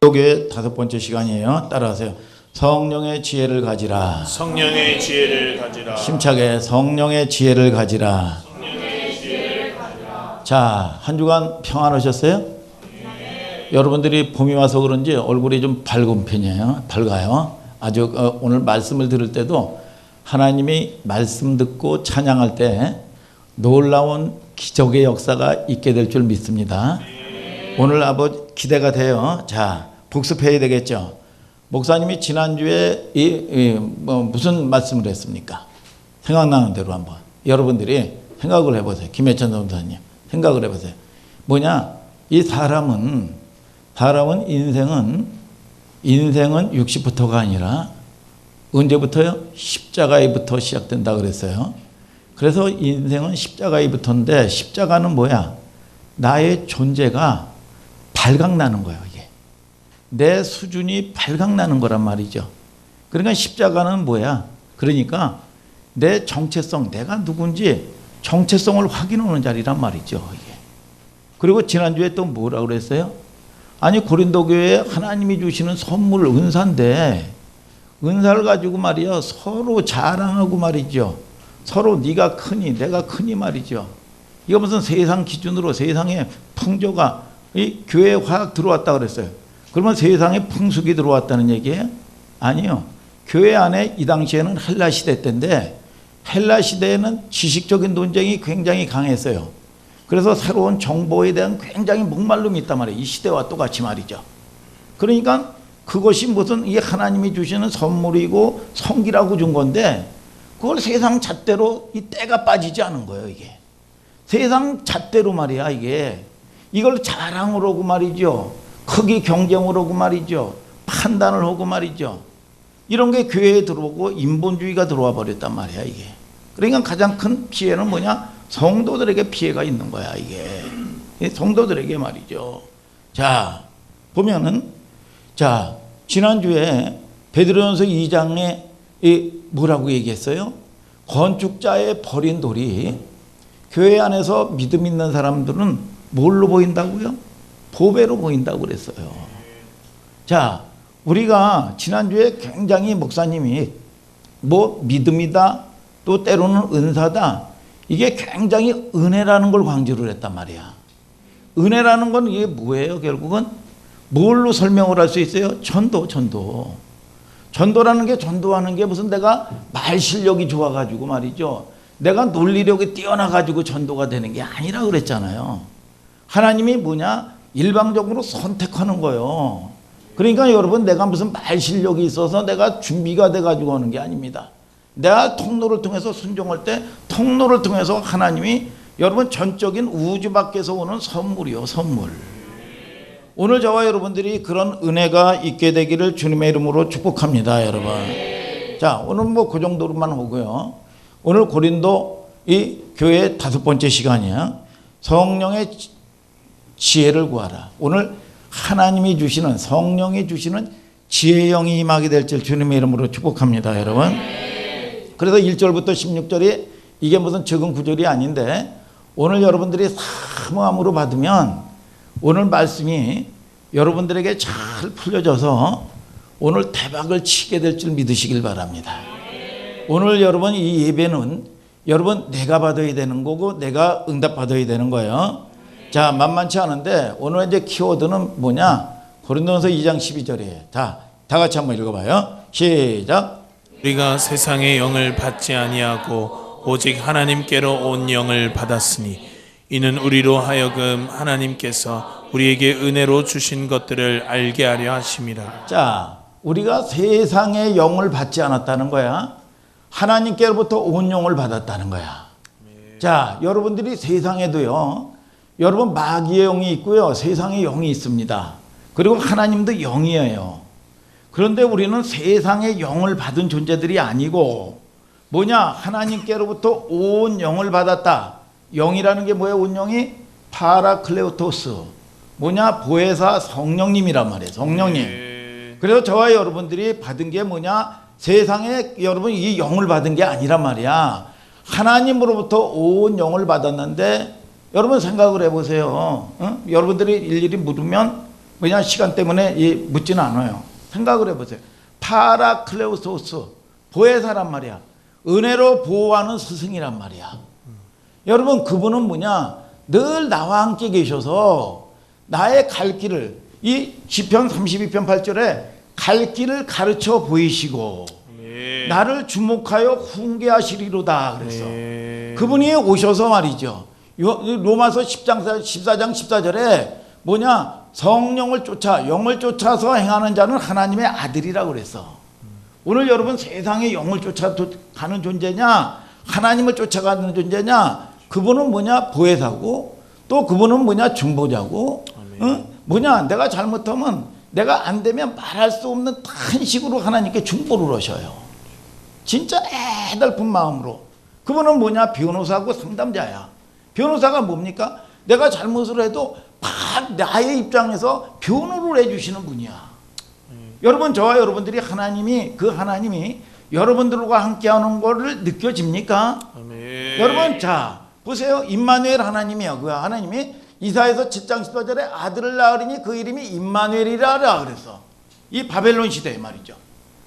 요게 5번째 시간이에요. 따라하세요. 성령의 지혜를 가지라. 성령의 지혜를 가지라. 힘차게 성령의 지혜를 가지라. 성령의 지혜를 가지라. 자, 한 주간 평안하셨어요? 네. 여러분들이 봄이 와서 그런지 얼굴이 좀 밝은 편이에요. 밝아요. 아주 오늘 말씀을 들을 때도 하나님이 말씀 듣고 찬양할 때 놀라운 기적의 역사가 있게 될 줄 믿습니다. 네. 오늘 아버지 기대가 돼요. 자, 복습해야 되겠죠. 목사님이 지난주에 무슨 말씀을 했습니까? 생각나는 대로 한번 여러분들이 생각을 해보세요. 김혜천 전도사님 생각을 해보세요. 뭐냐, 이 사람은 인생은 60부터가 아니라 언제부터요? 십자가에부터 시작된다 그랬어요. 그래서 인생은 십자가에부터인데, 십자가는 뭐야? 나의 존재가 발각나는 거예요. 이게 내 수준이 발각나는 거란 말이죠. 그러니까 십자가는 뭐야? 그러니까 내 정체성, 내가 누군지 정체성을 확인하는 자리란 말이죠. 이게. 그리고 지난주에 또 뭐라고 그랬어요? 아니, 고린도 교회에 하나님이 주시는 선물 은사인데, 은사를 가지고 말이야 서로 자랑하고 말이죠. 서로 네가 크니 내가 크니 말이죠. 이거 무슨 세상 기준으로 세상에 풍조가 이 교회에 확 들어왔다 그랬어요. 그러면 세상에 풍속이 들어왔다는 얘기예요? 아니요. 교회 안에 이 당시에는 헬라 시대 때인데, 헬라 시대에는 지식적인 논쟁이 굉장히 강했어요. 그래서 새로운 정보에 대한 굉장히 목말름이 있단 말이에요. 이 시대와 똑같이 말이죠. 그러니까 그것이 무슨 이 하나님이 주시는 선물이고 성기라고 준 건데, 그걸 세상 잣대로 이 때가 빠지지 않은 거예요. 이게 세상 잣대로 말이야. 이걸 자랑을 하고 말이죠. 크기 경쟁을 하고 말이죠. 판단을 하고 말이죠. 이런 게 교회에 들어오고 인본주의가 들어와 버렸단 말이야. 이게 그러니까 가장 큰 피해는 뭐냐? 성도들에게 피해가 있는 거야. 이게 성도들에게 말이죠. 자, 보면은, 자, 지난주에 베드로전서 2장에 뭐라고 얘기했어요? 건축자의 버린 돌이 교회 안에서 믿음 있는 사람들은 뭘로 보인다고요? 보배로 보인다고 그랬어요. 자, 우리가 지난주에 굉장히 목사님이 믿음이다, 또 때로는 은사다, 이게 굉장히 은혜라는 걸 강조를 했단 말이야. 은혜라는 건 이게 뭐예요? 결국은 뭘로 설명을 할 수 있어요? 전도라는 게, 전도하는 게 무슨 내가 말 실력이 좋아가지고 말이죠, 내가 논리력이 뛰어나가지고 전도가 되는 게 아니라 그랬잖아요. 하나님이 뭐냐? 일방적으로 선택하는 거예요. 그러니까 여러분, 내가 무슨 말 실력이 있어서 내가 준비가 돼가지고 하는 게 아닙니다. 내가 통로를 통해서 순종할 때 통로를 통해서 하나님이 여러분 전적인 우주 밖에서 오는 선물이요, 선물. 오늘 저와 여러분들이 그런 은혜가 있게 되기를 주님의 이름으로 축복합니다, 여러분. 자, 오늘 그 정도로만 오고요. 오늘 고린도 이 교회 5번째 시간이야. 성령의 지혜를 구하라. 오늘 하나님이 주시는, 성령이 주시는 지혜의 영이 임하게 될 줄 주님의 이름으로 축복합니다, 여러분. 그래서 1절부터 16절이 이게 무슨 적은 구절이 아닌데, 오늘 여러분들이 사모함으로 받으면 오늘 말씀이 여러분들에게 잘 풀려져서 오늘 대박을 치게 될 줄 믿으시길 바랍니다. 오늘 여러분 이 예배는 여러분 내가 받아야 되는 거고 내가 응답받아야 되는 거예요. 자, 만만치 않은데 오늘 이제 키워드는 뭐냐? 고린도전서 2장 12절이에요. 자, 다 같이 한번 읽어봐요. 시작. 우리가 세상의 영을 받지 아니하고 오직 하나님께로 온 영을 받았으니 이는 우리로 하여금 하나님께서 우리에게 은혜로 주신 것들을 알게 하려 하심이라. 자, 우리가 세상의 영을 받지 않았다는 거야. 하나님께로부터 온 영을 받았다는 거야. 자, 여러분들이 세상에도요, 여러분 마귀의 영이 있고요, 세상의 영이 있습니다. 그리고 하나님도 영이에요. 그런데 우리는 세상의 영을 받은 존재들이 아니고 뭐냐? 하나님께로부터 온 영을 받았다. 영이라는 게 뭐예요? 온 영이 파라클레오토스, 뭐냐? 보혜사 성령님이란 말이에요. 성령님. 그래서 저와 여러분들이 받은 게 뭐냐? 세상에 여러분 이 영을 받은 게 아니란 말이야. 하나님으로부터 온 영을 받았는데, 여러분 생각을 해보세요. 여러분들이 일일이 물으면 뭐냐 시간 때문에 묻지는 않아요. 생각을 해보세요. 파라클레오소스 보혜사란 말이야. 은혜로 보호하는 스승이란 말이야. 여러분 그분은 뭐냐 늘 나와 함께 계셔서 나의 갈 길을 이 시편 32편 8절에 갈 길을 가르쳐 보이시고 나를 주목하여 훈계하시리로다 그랬어. 그분이 오셔서 말이죠. 로마서 14장 14절에 뭐냐 성령을 쫓아 영을 쫓아서 행하는 자는 하나님의 아들이라고 그랬어. 오늘 여러분 세상에 영을 쫓아가는 존재냐 하나님을 쫓아가는 존재냐 그분은 뭐냐 보혜사고 또 그분은 뭐냐 중보자고 응? 뭐냐 내가 잘못하면 내가 안 되면 말할 수 없는 탄식으로 하나님께 중보를 하셔요. 진짜 애달픈 마음으로. 그분은 뭐냐 변호사고 상담자야. 변호사가 뭡니까? 내가 잘못을 해도 막 나의 입장에서 변호를 해주시는 분이야. 여러분 저와 여러분들이 하나님이 여러분들과 함께하는 것을 느껴집니까? 아멘. 여러분 자 보세요. 임마누엘 하나님이야. 그 하나님이 이사야서 7장 14절에 아들을 낳으리니 그 이름이 임마누엘이라 그랬어. 이 바벨론 시대에 말이죠.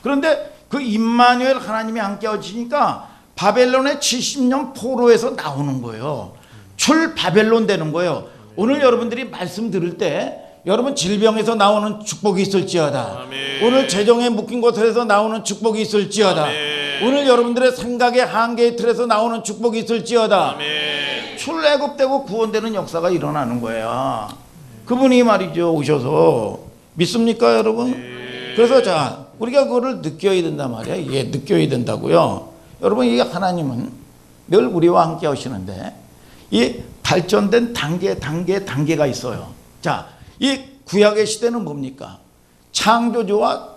그런데 그 임마누엘 하나님이 함께 하시니까 바벨론의 70년 포로에서 나오는 거예요. 출 바벨론 되는 거예요. 오늘 여러분들이 말씀 들을 때 여러분 질병에서 나오는 축복이 있을지어다. 아멘. 오늘 재정에 묶인 곳에서 나오는 축복이 있을지어다. 아멘. 오늘 여러분들의 생각의 한계의 틀에서 나오는 축복이 있을지어다. 아멘. 출애굽되고 구원되는 역사가 일어나는 거야. 그분이 말이죠 오셔서 믿습니까 여러분? 그래서 자 우리가 그거를 느껴야 된단 말이야. 이게 느껴야 된다고요. 여러분 이게 하나님은 늘 우리와 함께 하시는데 이 발전된 단계가 있어요. 자, 이 구약의 시대는 뭡니까? 창조주와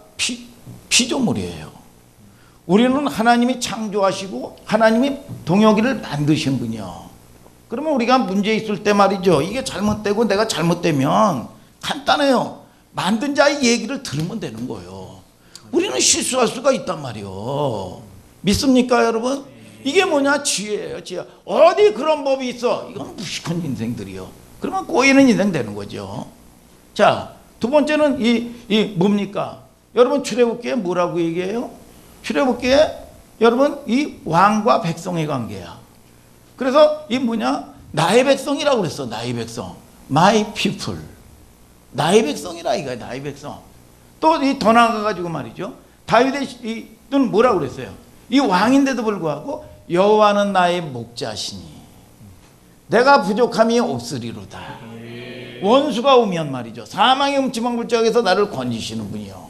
피조물이에요. 우리는 하나님이 창조하시고 하나님이 동역이를 만드신 분이요. 그러면 우리가 문제 있을 때 말이죠. 이게 잘못되고 내가 잘못되면 간단해요. 만든 자의 얘기를 들으면 되는 거예요. 우리는 실수할 수가 있단 말이요. 믿습니까 여러분? 이게 뭐냐 지혜예요. 지혜. 어디 그런 법이 있어. 이건 무식한 인생들이요. 그러면 꼬이는 인생 되는 거죠. 자, 두 번째는 이 뭡니까? 여러분 출애굽기에 뭐라고 얘기해요? 출애굽기에 여러분 이 왕과 백성의 관계야. 그래서 이 뭐냐? 나의 백성이라고 그랬어. 나의 백성. My people. 나의 백성이라 이거야. 나의 백성. 또 이 더 나아가가지고 말이죠. 다윗은 뭐라고 그랬어요? 이 왕인데도 불구하고 여호와는 나의 목자시니 내가 부족함이 없으리로다. 원수가 오면 말이죠. 사망의 음침한 굴짝에서 나를 건지시는 분이요.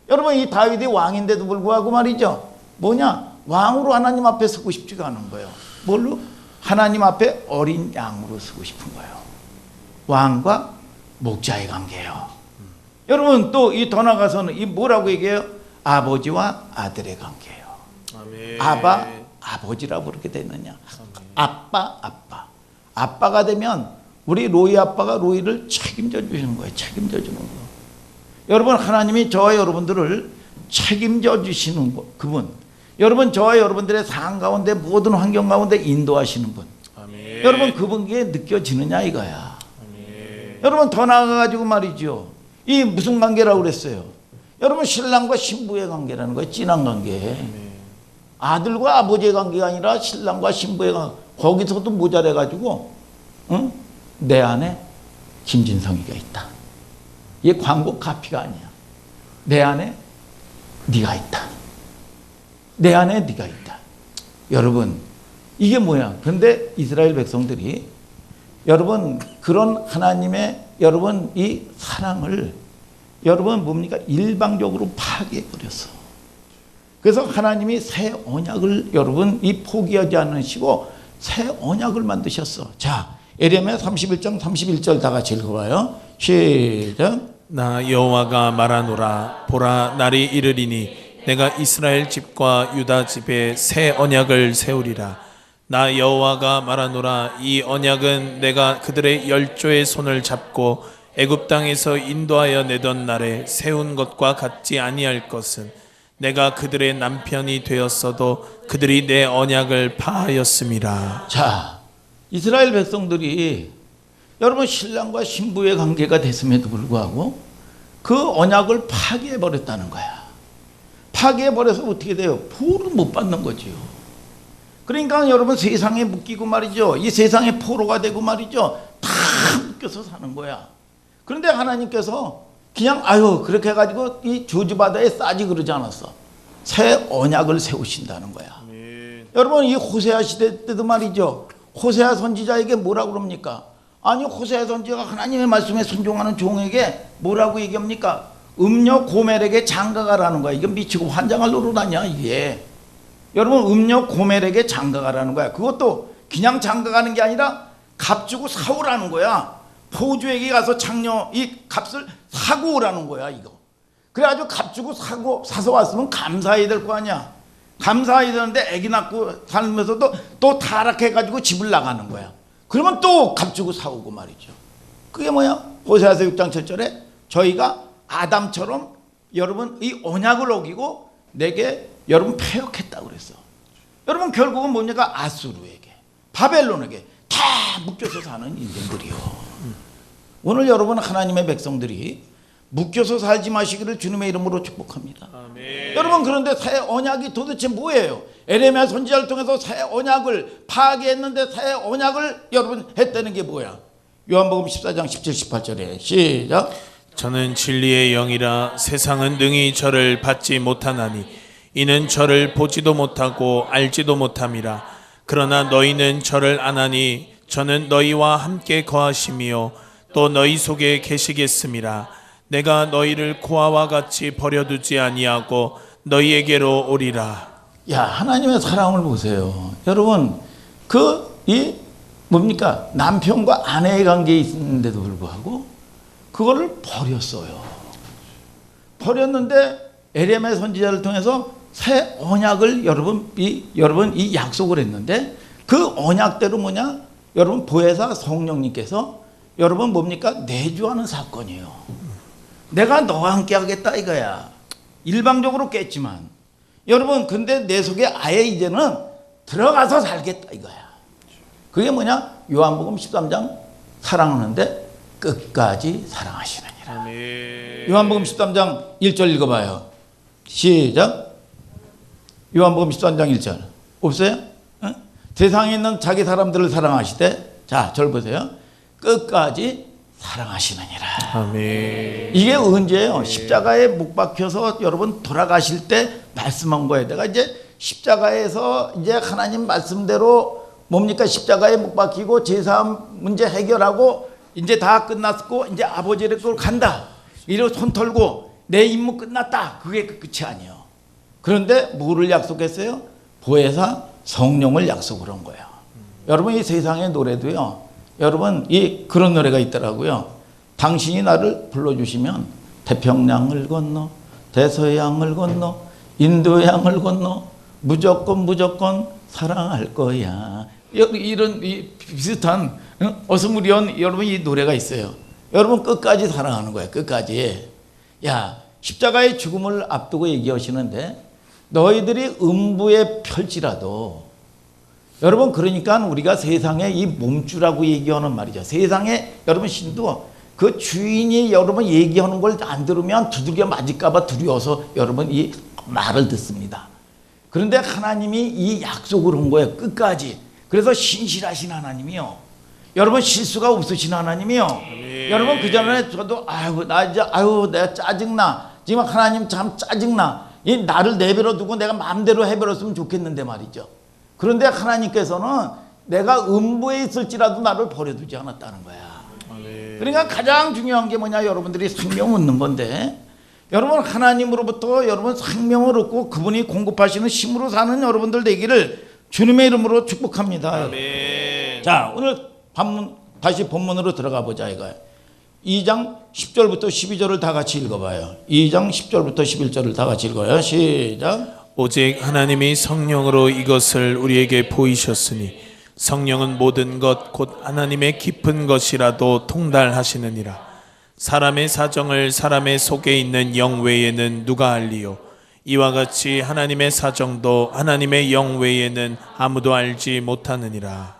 여러분 이 다윗이 왕인데도 불구하고 말이죠. 뭐냐? 왕으로 하나님 앞에 서고 싶지가 않은 거예요. 뭘로? 하나님 앞에 어린 양으로 서고 싶은 거예요. 왕과 목자의 관계예요. 여러분 또 이 더 나가서는 이 뭐라고 얘기해요? 아버지와 아들의 관계예요. 아멘. 아바 아버지라고 그렇게 됐느냐? 아빠가 되면 우리 로이 아빠가 로이를 책임져 주시는 거예요. 책임져 주는 거. 여러분 하나님이 저와 여러분들을 책임져 주시는 그분. 여러분 저와 여러분들의 삶 가운데 모든 환경 가운데 인도하시는 분. 아멘. 여러분 그분께 느껴지느냐 이거야. 아멘. 여러분 더 나아가가지고 말이죠. 이 무슨 관계라고 그랬어요? 여러분 신랑과 신부의 관계라는 거예요. 진한 관계. 아들과 아버지의 관계가 아니라 신랑과 신부의 관계. 거기서도 모자라가지고 응? 내 안에 김진성이가 있다. 이게 광고 카피가 아니야. 내 안에 네가 있다. 내 안에 네가 있다. 여러분 이게 뭐야? 그런데 이스라엘 백성들이 여러분 그런 하나님의 여러분 이 사랑을 여러분 뭡니까? 일방적으로 파괴해버렸어. 그래서 하나님이 새 언약을 여러분 이 포기하지 않으시고 새 언약을 만드셨어. 자, 에레미야 31장 31절 다 같이 읽어봐요. 시작. 나 여호와가 말하노라. 보라 날이 이르리니 내가 이스라엘 집과 유다 집에 새 언약을 세우리라. 나 여호와가 말하노라. 이 언약은 내가 그들의 열조의 손을 잡고 애굽 땅에서 인도하여 내던 날에 세운 것과 같지 아니할 것은 내가 그들의 남편이 되었어도 그들이 내 언약을 파하였음이라. 자, 이스라엘 백성들이 여러분 신랑과 신부의 관계가 됐음에도 불구하고 그 언약을 파괴해 버렸다는 거야. 파괴해 버려서 어떻게 돼요? 보호를 못 받는 거지요. 그러니까 여러분 세상에 묶이고 말이죠. 이 세상에 포로가 되고 말이죠. 다 묶여서 사는 거야. 그런데 하나님께서 그냥 그렇게 해가지고 이 저주바다에 싸지 그러지 않았어. 새 언약을 세우신다는 거야. 여러분 이 호세아 시대 때도 말이죠. 호세아 선지자에게 뭐라고 그럽니까? 아니 호세아 선지자가 하나님의 말씀에 순종하는 종에게 뭐라고 얘기합니까? 음녀 고멜에게 장가가라는 거야. 이건 미치고 환장할 노릇 아니야 이게. 여러분 음녀 고멜에게 장가가라는 거야. 그것도 그냥 장가가는 게 아니라 값 주고 사오라는 거야. 포주에게 가서 장녀 이 값을 사고 오라는 거야 이거. 그래가지고 값 주고 사서 왔으면 감사해야 될 거 아니야. 감사해야 되는데 애기 낳고 살면서도 또 타락해가지고 집을 나가는 거야. 그러면 또 값 주고 사오고 말이죠. 그게 뭐야? 호세아서 6장 7절에 저희가 아담처럼 여러분 이 언약을 어기고 내게 여러분 패역했다고 그랬어. 여러분 결국은 뭡니까? 아수르에게 바벨론에게 다 묶여서 사는 인생들이요. 오늘 여러분 하나님의 백성들이 묶여서 살지 마시기를 주님의 이름으로 축복합니다. 아멘. 여러분 그런데 새 언약이 도대체 뭐예요? 에레미야 선지자를 통해서 새 언약을 파괴했는데 새 언약을 여러분 했다는 게 뭐야? 요한복음 14장 17, 18절에 시작. 저는 진리의 영이라 세상은 능히 저를 받지 못하나니 이는 저를 보지도 못하고 알지도 못함이라. 그러나 너희는 저를 아나니 저는 너희와 함께 거하심이요 또 너희 속에 계시겠음이라. 내가 너희를 고아와 같이 버려두지 아니하고 너희에게로 오리라. 야 하나님의 사랑을 보세요. 여러분 이 뭡니까? 남편과 아내의 관계에 있는데도 불구하고 그거를 버렸어요. 버렸는데 에레미야 선지자를 통해서 새 언약을 여러분 이 약속을 했는데 그 언약대로 뭐냐? 여러분 보혜사 성령님께서 여러분 뭡니까? 내주하는 사건이에요. 내가 너와 함께 하겠다 이거야. 일방적으로 깼지만 여러분 근데 내 속에 아예 이제는 들어가서 살겠다 이거야. 그게 뭐냐? 요한복음 13장 사랑하는데 끝까지 사랑하시느니라. 아멘. 요한복음 13장 1절 읽어봐요. 시작. 요한복음 13장 1절 없어요? 어? 세상에 있는 자기 사람들을 사랑하시되 자, 절 보세요. 끝까지 사랑하시느니라. 아멘. 이게 언제예요? 십자가에 못 박혀서 여러분 돌아가실 때 말씀한 거예요. 내가 이제 십자가에서 이제 하나님 말씀대로 뭡니까? 십자가에 못 박히고 제사함 문제 해결하고 이제 다 끝났고 이제 아버지의 걸 간다. 이러고 손 털고 내 임무 끝났다. 그게 그 끝이 아니에요. 그런데 뭐를 약속했어요? 보혜사 성령을 약속을 한 거예요. 여러분 이 세상의 노래도요. 여러분 그런 노래가 있더라고요. 당신이 나를 불러주시면 태평양을 건너 대서양을 건너 인도양을 건너 무조건 사랑할 거야. 이런 비슷한 어스무리한 여러분 이 노래가 있어요. 여러분 끝까지 사랑하는 거예요. 끝까지. 야 십자가의 죽음을 앞두고 얘기하시는데 너희들이 음부에 펼지라도 여러분 그러니까 우리가 세상에 이 몸주라고 얘기하는 말이죠. 세상에 여러분 신도 그 주인이 여러분 얘기하는 걸 안 들으면 두들겨 맞을까 봐 두려워서 여러분 이 말을 듣습니다. 그런데 하나님이 이 약속을 한 거예요. 끝까지. 그래서 신실하신 하나님이요. 여러분 실수가 없으신 하나님이요. 네. 여러분 그전에 저도 내가 짜증나. 지금 하나님 참 짜증나. 이 나를 내버려 두고 내가 마음대로 해버렸으면 좋겠는데 말이죠. 그런데 하나님께서는 내가 음부에 있을지라도 나를 버려두지 않았다는 거야. 그러니까 가장 중요한 게 뭐냐? 여러분들이 생명 얻는 건데 여러분 하나님으로부터 여러분 생명을 얻고 그분이 공급하시는 힘으로 사는 여러분들 되기를 주님의 이름으로 축복합니다. 아멘. 자 오늘 다시 본문으로 들어가 보자 이거예요. 2장 10절부터 12절을 다 같이 읽어봐요. 2장 10절부터 11절을 다 같이 읽어요. 시작. 오직 하나님이 성령으로 이것을 우리에게 보이셨으니 성령은 모든 것 곧 하나님의 깊은 것이라도 통달하시느니라. 사람의 사정을 사람의 속에 있는 영 외에는 누가 알리요? 이와 같이 하나님의 사정도 하나님의 영 외에는 아무도 알지 못하느니라.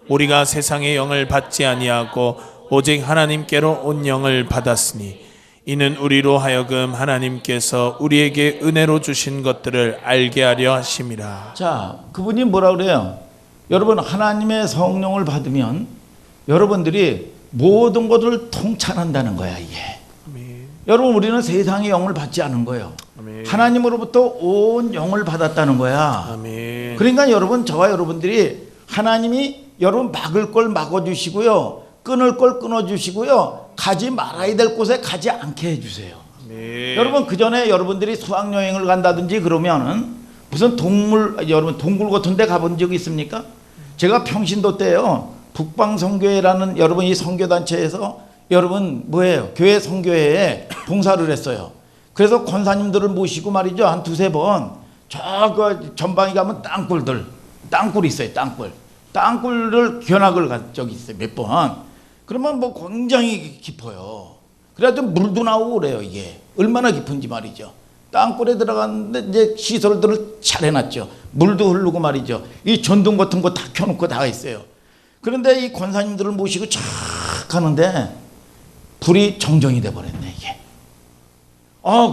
우리가 세상의 영을 받지 아니하고 오직 하나님께로 온 영을 받았으니 이는 우리로 하여금 하나님께서 우리에게 은혜로 주신 것들을 알게 하려 하심이라. 자, 그분이 뭐라 그래요? 여러분, 하나님의 성령을 받으면 여러분들이 모든 것을 통찰한다는 거야, 이게. 아멘. 여러분, 우리는 세상의 영을 받지 않은 거예요. 아멘. 하나님으로부터 온 영을 받았다는 거야. 아멘. 그러니까 여러분, 저와 여러분들이 하나님이 여러분 막을 걸 막아주시고요, 끊을 걸 끊어주시고요, 가지 말아야 될 곳에 가지 않게 해주세요. 아멘. 여러분, 그 전에 여러분들이 수학여행을 간다든지 그러면은 무슨 여러분 동굴 같은 데 가본 적 있습니까? 제가 평신도 때요, 북방선교회라는 여러분 이 선교단체에서 여러분 뭐예요? 교회 선교회에 봉사를 했어요. 그래서 권사님들을 모시고 말이죠, 한 두세 번 저 그 전방에 가면 땅굴이 있어요. 땅굴을 견학을 간 적이 있어요, 몇 번. 그러면 뭐 굉장히 깊어요. 그래가지고 물도 나오고 그래요. 이게 얼마나 깊은지 말이죠. 땅굴에 들어갔는데 이제 시설들을 잘 해놨죠. 물도 흐르고 말이죠. 이 전등 같은 거 다 켜놓고 다 있어요. 그런데 이 권사님들을 모시고 쫙 가는데 불이 정전이 돼 버렸네, 이게.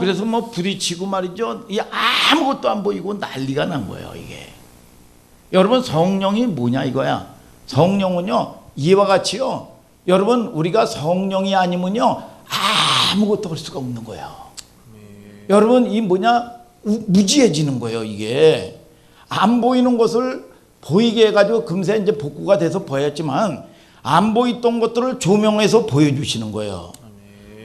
그래서 뭐 부딪히고 말이죠. 이 아무것도 안 보이고 난리가 난 거예요, 이게. 여러분, 성령이 뭐냐 이거야. 성령은요, 이와 같이요, 여러분, 우리가 성령이 아니면요 아무것도 할 수가 없는 거예요. 여러분, 이 무지해지는 거예요, 이게. 안 보이는 것을 보이게 해가지고 금세 이제 복구가 돼서 보였지만 안 보이던 것들을 조명해서 보여주시는 거예요.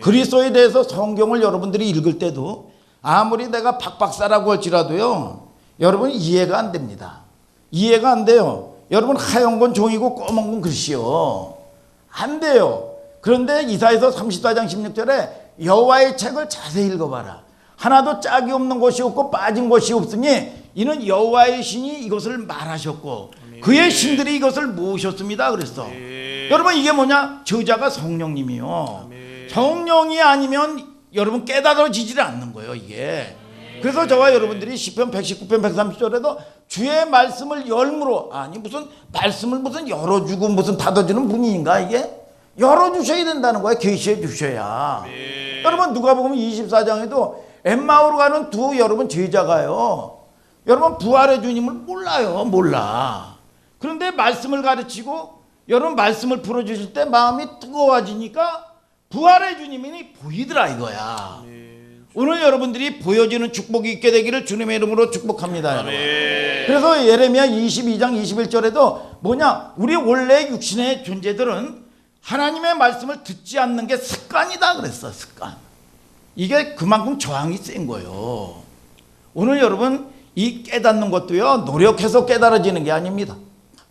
그리스도에 대해서 성경을 여러분들이 읽을 때도 아무리 내가 박박사라고 할지라도요, 여러분 이해가 안 됩니다. 이해가 안 돼요. 여러분, 하얀 건 종이고 검은 건 글씨요. 안 돼요. 그런데 이사야서 34장 16절에 여호와의 책을 자세히 읽어봐라. 하나도 짝이 없는 것이 없고 빠진 것이 없으니 이는 여호와의 신이 이것을 말하셨고 그의 신들이 이것을 모으셨습니다. 그랬어. 여러분, 이게 뭐냐? 저자가 성령님이요. 성령이 아니면 여러분 깨달아지질 않는 거예요, 이게. 그래서 저와 여러분들이 시편 119편 130절에도 주의 말씀을 열무로, 아니 무슨 말씀을 무슨 열어주고 무슨 닫아주는 분인가, 이게? 열어주셔야 된다는 거예요. 계시해 주셔야. 여러분, 누가복음 24장에도 엠마오로 가는 두 여러분 제자가요, 여러분 부활의 주님을 몰라. 그런데 말씀을 가르치고 여러분 말씀을 풀어주실 때 마음이 뜨거워지니까 부활의 주님이 보이더라 이거야. 오늘 여러분들이 보여지는 축복이 있게 되기를 주님의 이름으로 축복합니다. 여러분. 그래서 예레미야 22장 21절에도 뭐냐, 우리 원래 육신의 존재들은 하나님의 말씀을 듣지 않는 게 습관이다 그랬어. 습관. 이게 그만큼 저항이 센 거예요. 오늘 여러분, 이 깨닫는 것도요, 노력해서 깨달아지는 게 아닙니다.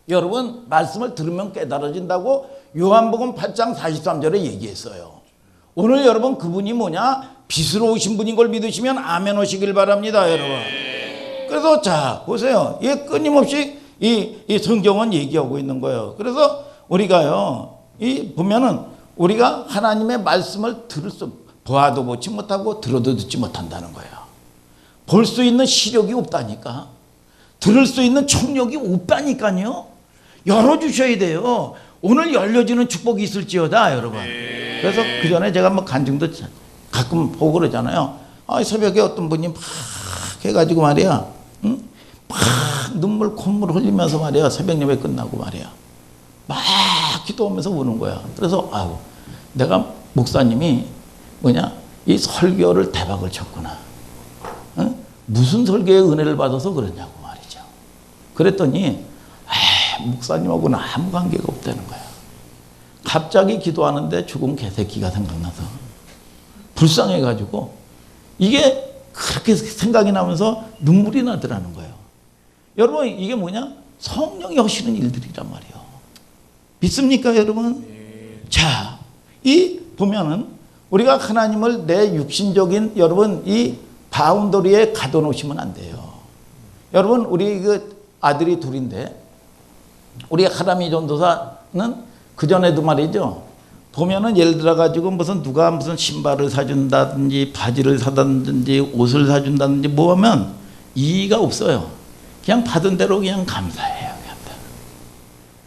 여러분, 말씀을 들으면 깨달아진다고 요한복음 8장 43절에 얘기했어요. 오늘 여러분, 그분이 뭐냐? 빛으로 오신 분인 걸 믿으시면 아멘 하시길 바랍니다, 여러분. 그래서 자, 보세요. 이게 끊임없이 이 성경은 얘기하고 있는 거예요. 그래서 우리가요, 보면은 우리가 하나님의 말씀을 보아도 보지 못하고 들어도 듣지 못한다는 거예요. 볼 수 있는 시력이 없다니까. 들을 수 있는 청력이 없다니까요. 열어주셔야 돼요. 오늘 열려지는 축복이 있을지어다, 여러분. 그래서 그 전에 제가 뭐 간증도 가끔 보고 그러잖아요. 새벽에 어떤 분이 막 해가지고 말이야, 막 눈물 콧물 흘리면서 말이야, 새벽 예배 끝나고 말이야, 막 기도하면서 우는 거야. 그래서 내가 목사님이 이 설교를 대박을 쳤구나. 무슨 설교의 은혜를 받아서 그러냐고 말이죠. 그랬더니 목사님하고는 아무 관계가 없다는 거야. 갑자기 기도하는데 죽은 개새끼가 생각나서 불쌍해가지고 이게 그렇게 생각이 나면서 눈물이 나더라는 거예요. 여러분, 이게 뭐냐? 성령이 하시는 일들이란 말이에요. 믿습니까, 여러분? 자, 보면은 우리가 하나님을 내 육신적인 여러분 이 바운더리에 가둬놓으시면 안 돼요. 여러분, 우리 그 아들이 둘인데 우리 하람이 전도사는 그 전에도 말이죠. 보면은 예를 들어 가지고 누가 무슨 신발을 사준다든지 바지를 사준다든지 옷을 사준다든지 뭐 하면 이의가 없어요. 그냥 받은 대로 그냥 감사해요.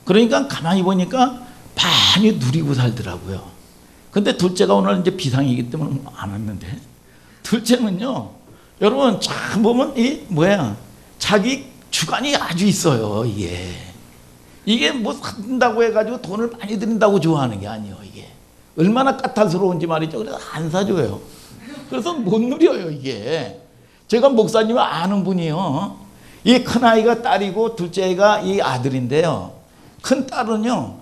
그러니까 가만히 보니까 많이 누리고 살더라고요. 근데 둘째가 오늘 이제 비상이기 때문에 안 왔는데, 둘째는요, 여러분 참 보면 자기 주관이 아주 있어요. 이게 뭐 산다고 해가지고 돈을 많이 드린다고 좋아하는 게 아니에요. 이게 얼마나 까탈스러운지 말이죠. 그래서 안 사줘요. 그래서 못 누려요. 이게 제가 목사님을 아는 분이요, 이 큰아이가 딸이고 둘째가 이 아들인데요, 큰 딸은요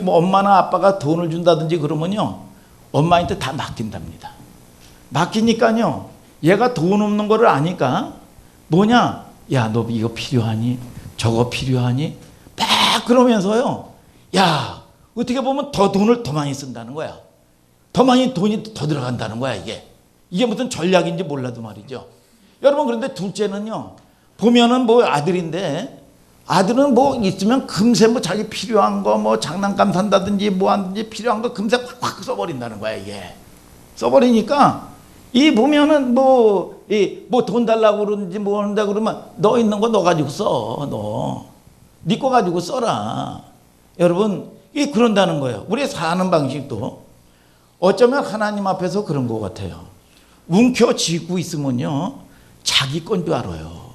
뭐 엄마나 아빠가 돈을 준다든지 그러면요 엄마한테 다 맡긴답니다. 맡기니까요 얘가 돈 없는 거를 아니까 야, 너 이거 필요하니? 저거 필요하니? 막 그러면서요, 야, 어떻게 보면 더 돈을 더 많이 쓴다는 거야. 더 많이 돈이 더 들어간다는 거야. 이게 무슨 전략인지 몰라도 말이죠. 여러분, 그런데 둘째는요 보면은 뭐 아들인데, 아들은 뭐 있으면 금세 뭐 자기 필요한 거 뭐 장난감 산다든지 뭐 하든지 필요한 거 금세 확 써버린다는 거야. 써버리니까 이 보면은 뭐 돈 달라고 그러는지 뭐 한다 그러면 너 있는 거 너 가지고 써. 네 거 가지고 써라. 여러분, 그런다는 거예요. 우리 사는 방식도 어쩌면 하나님 앞에서 그런 것 같아요. 움켜쥐고 있으면요 자기 건 줄 알아요.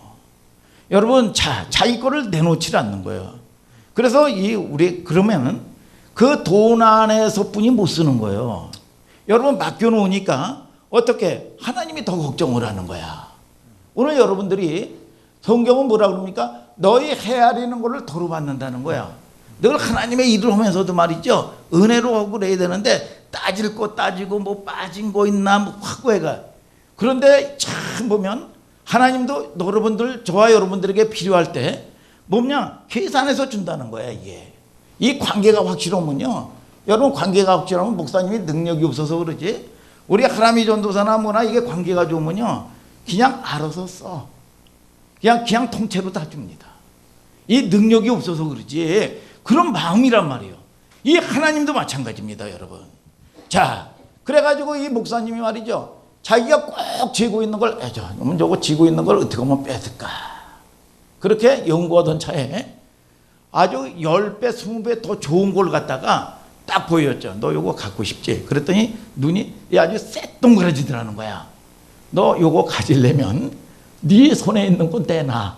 여러분, 자기 거를 내놓지 않는 거예요. 그래서 우리 그러면은 그 돈 안에서뿐이 못 쓰는 거예요. 여러분, 맡겨놓으니까 어떻게 하나님이 더 걱정을 하는 거야. 오늘 여러분들이 성경은 뭐라 그럽니까? 너희 헤아리는 것을 도로 받는다는 거야. 늘 하나님의 일을 하면서도 말이죠, 은혜로 하고 그래야 되는데 따질 거 따지고 뭐 빠진 거 있나 뭐 확고해가. 그런데 참 보면 하나님도 여러분들, 저와 여러분들에게 필요할 때 계산해서 준다는 거야. 이 관계가 확실하면요, 여러분 관계가 확실하면 목사님이 능력이 없어서 그러지, 우리 하람이 전도사나 뭐나 이게 관계가 좋으면요 그냥 알아서 써. 그냥 통째로 다 줍니다. 이 능력이 없어서 그러지 그런 마음이란 말이에요. 이 하나님도 마찬가지입니다, 여러분. 자, 그래가지고 이 목사님이 말이죠, 자기가 꼭 쥐고 있는 걸, 저거 쥐고 있는 걸 어떻게 하면 뺏을까, 그렇게 연구하던 차에 아주 10배, 20배 더 좋은 걸 갖다가 딱 보였죠. 너 요거 갖고 싶지? 그랬더니 눈이 아주 새똥그라지더라는 거야. 너 요거 가지려면 네 손에 있는 건 떼놔.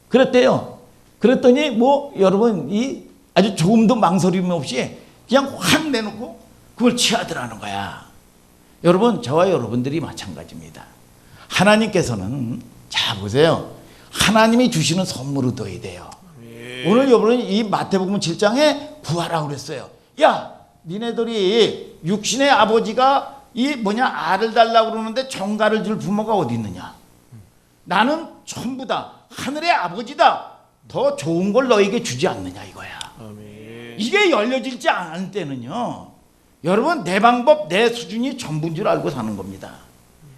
그랬대요. 그랬더니 뭐 여러분, 아주 조금도 망설임 없이 그냥 확 내놓고 그걸 취하더라는 거야. 여러분, 저와 여러분들이 마찬가지입니다. 하나님께서는, 자 보세요, 하나님이 주시는 선물을 둬야 돼요. 오늘 여러분 이 마태복음 7장에 구하라고 그랬어요. 야, 니네들이 육신의 아버지가 알을 달라고 그러는데 정갈을 줄 부모가 어디 있느냐? 나는 전부 다 하늘의 아버지다. 더 좋은 걸 너에게 주지 않느냐 이거야. 이게 열려질지 않을 때는요, 여러분 내 방법, 내 수준이 전부인 줄 알고 사는 겁니다.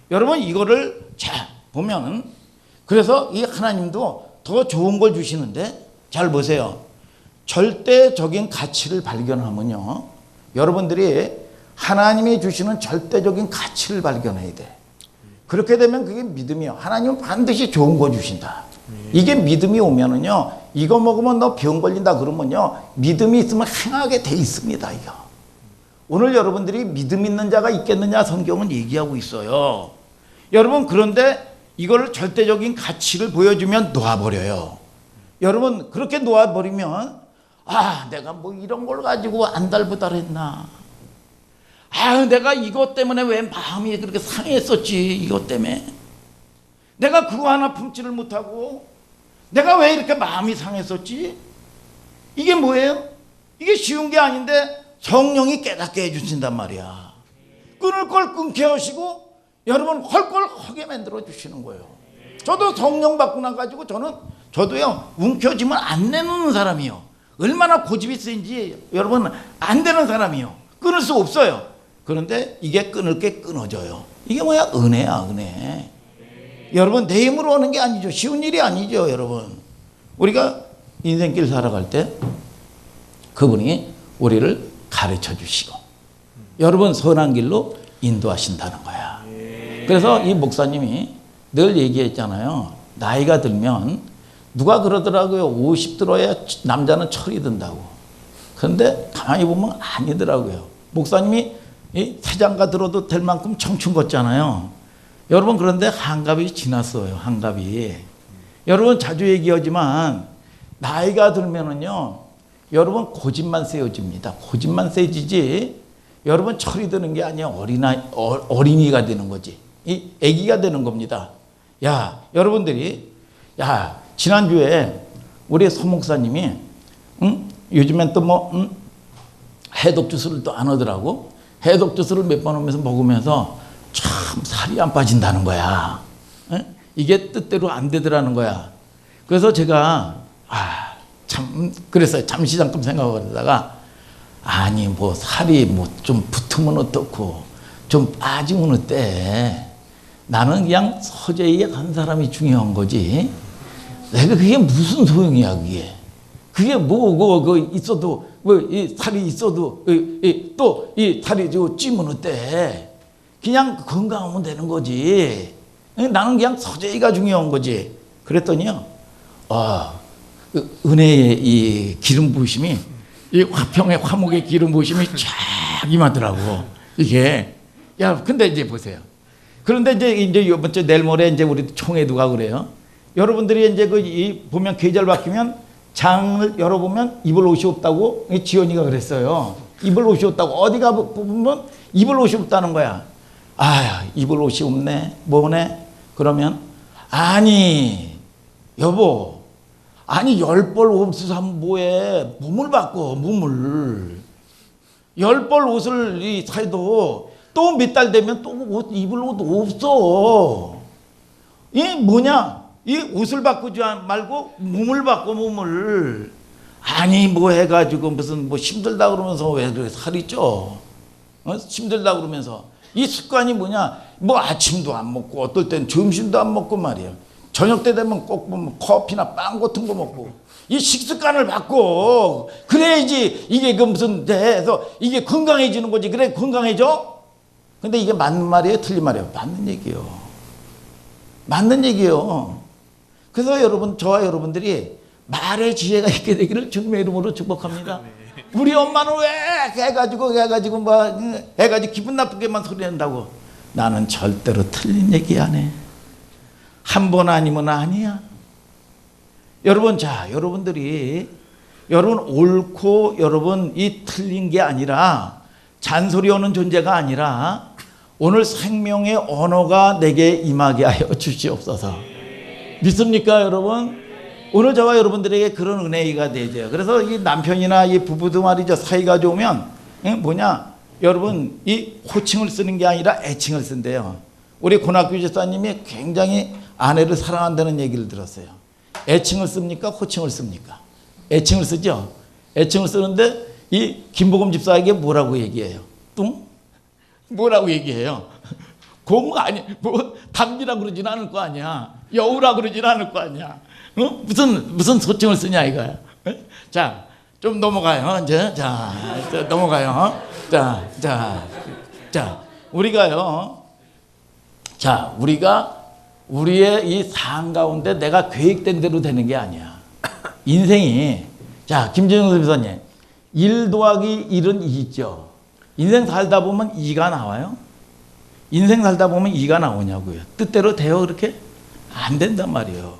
여러분 이거를 자 보면, 그래서 이 하나님도 더 좋은 걸 주시는데, 잘 보세요. 절대적인 가치를 발견하면요, 여러분들이 하나님이 주시는 절대적인 가치를 발견해야 돼. 그렇게 되면 그게 믿음이요. 하나님은 반드시 좋은 거 주신다. 이게 믿음이 오면은요, 이거 먹으면 너 병 걸린다 그러면요, 믿음이 있으면 행하게 돼 있습니다. 이거. 오늘 여러분들이 믿음 있는 자가 있겠느냐 성경은 얘기하고 있어요. 여러분, 그런데 이걸 절대적인 가치를 보여주면 놓아버려요. 여러분, 그렇게 놓아버리면, 내가 뭐 이런 걸 가지고 안달부달했나, 내가 이것 때문에 왜 마음이 그렇게 상했었지, 이것 때문에 내가 그거 하나 품지를 못하고 내가 왜 이렇게 마음이 상했었지. 이게 뭐예요? 이게 쉬운 게 아닌데 성령이 깨닫게 해주신단 말이야. 끊을 걸 끊게 하시고 여러분 할 걸 하게 만들어 주시는 거예요. 저도 성령 받고 나가지고 저도요 움켜쥐면 안 내놓는 사람이요. 얼마나 고집이 센지 여러분 안 되는 사람이요. 끊을 수 없어요. 그런데 이게 끊을 게 끊어져요. 이게 뭐야? 은혜야, 은혜. 여러분 내 힘으로 하는 게 아니죠. 쉬운 일이 아니죠. 여러분 우리가 인생길 살아갈 때 그분이 우리를 가르쳐 주시고 여러분 선한 길로 인도하신다는 거야. 그래서 이 목사님이 늘 얘기했잖아요. 나이가 들면 누가 그러더라고요. 50 들어야 남자는 철이 든다고. 그런데 가만히 보면 아니더라고요. 목사님이 이 세장가 들어도 될 만큼 청춘 같잖아요. 여러분, 그런데 한갑이 지났어요. 한갑이. 여러분, 자주 얘기하지만 나이가 들면은요, 여러분 고집만 세워집니다. 고집만 세지지 여러분 철이 드는 게 아니야. 어린이가 되는 거지. 이 아기가 되는 겁니다. 야, 여러분들이, 야, 지난주에 우리 서 목사님이, 요즘엔 또 뭐, 해독 주스를 또 안 하더라고. 해독 주스를 몇 번 하면서 먹으면서 참 살이 안 빠진다는 거야. 이게 뜻대로 안 되더라는 거야. 그래서 제가, 참, 그랬어요. 잠시 잠깐 생각을 하다가, 아니, 뭐, 살이 뭐 좀 붙으면 어떻고, 좀 빠지면 어때? 나는 그냥 서재에 간 사람이 중요한 거지. 내가 그게 무슨 소용이야, 그게. 그게 있어도, 이 살이 있어도, 또 이 살이 찌면 어때? 그냥 건강하면 되는 거지. 나는 그냥 서재가 중요한 거지. 그랬더니요, 은혜의 이 기름 부으심이, 이 화평의 화목의 기름 부으심이 쫙 임하더라고. 이게. 야, 근데 이제 보세요. 그런데 이제 이번 주 내일 모레 이제 우리 총회도가 그래요. 여러분들이 이제 보면 계절 바뀌면 장을 열어보면 입을 옷이 없다고 지연이가 그랬어요. 입을 옷이 없다고. 어디가 보면 입을 옷이 없다는 거야. 입을 옷이 없네. 뭐네? 그러면, 아니, 여보. 아니, 10벌 옷을 사면 뭐해? 몸을 바꿔, 몸을. 10벌 옷을 사도 또 몇 달 되면 또 입을 옷 없어. 이 뭐냐? 이 옷을 바꾸지 말고 몸을 바꿔, 몸을. 아니, 뭐 해가지고 무슨 뭐 힘들다 그러면서 왜 그래 살이 쪄? 힘들다 그러면서. 이 습관이 뭐냐? 뭐 아침도 안 먹고 어떨 땐 점심도 안 먹고 말이야. 저녁 때 되면 꼭 뭐 커피나 빵 같은 거 먹고. 이 식습관을 바꿔. 그래야지 이게 그 무슨 해서 이게 건강해지는 거지. 그래, 건강해져? 근데 이게 맞는 말이에요? 틀린 말이에요? 맞는 얘기예요. 맞는 얘기예요. 그래서 여러분, 저와 여러분들이 말의 지혜가 있게 되기를 주님의 이름으로 축복합니다. 우리 엄마는 왜 해가지고 해가지고 기분 나쁘게만 소리 낸다고. 나는 절대로 틀린 얘기 안 해. 한 번 아니면 아니야. 여러분, 여러분들이, 여러분 옳고 여러분 이 틀린 게 아니라 잔소리하는 존재가 아니라 오늘 생명의 언어가 내게 임하게 하여 주시옵소서. 믿습니까, 여러분? 오늘 저와 여러분들에게 그런 은혜가 되죠. 그래서 이 남편이나 이 부부도 말이죠. 사이가 좋으면, 여러분, 이 호칭을 쓰는 게 아니라 애칭을 쓴대요. 우리 고등학교 집사님이 굉장히 아내를 사랑한다는 얘기를 들었어요. 애칭을 씁니까? 호칭을 씁니까? 애칭을 쓰죠. 애칭을 쓰는데 이 김복음 집사에게 뭐라고 얘기해요? 뚱? 뭐라고 얘기해요? 고무가 아니, 뭐 담비라 그러진 않을 거 아니야. 여우라 그러진 않을 거 아니야. 무슨 호칭을 쓰냐 이거야. 자, 좀 넘어가요. 이제 넘어가요. 우리가요. 우리가 우리의 이 삶 가운데 내가 계획된 대로 되는 게 아니야. 인생이, 김진영 선생님, 1 더하기 1은 2 있죠. 인생 살다 보면 2가 나와요? 인생 살다 보면 2가 나오냐고요. 뜻대로 돼요, 그렇게? 안 된단 말이에요.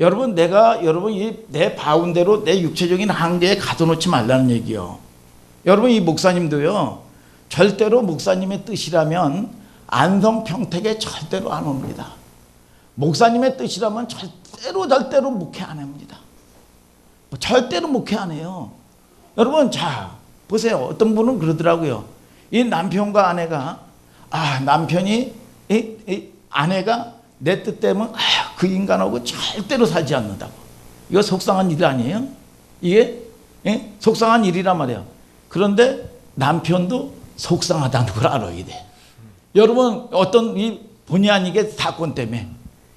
여러분, 내 바운대로 내 육체적인 한계에 가둬놓지 말라는 얘기요. 여러분, 이 목사님도요, 절대로 목사님의 뜻이라면 안성 평택에 절대로 안 옵니다. 목사님의 뜻이라면 절대로 목회 안 합니다. 절대로 목회 안 해요. 여러분, 보세요. 어떤 분은 그러더라고요. 이 남편과 아내가, 남편이, 아내가 내 뜻 때문에 그 인간하고 절대로 살지 않는다고. 이거 속상한 일 아니에요? 이게 속상한 일이란 말이에요. 그런데 남편도 속상하다는 걸 알아야 돼. 여러분, 어떤 이 본의 아니게 사건 때문에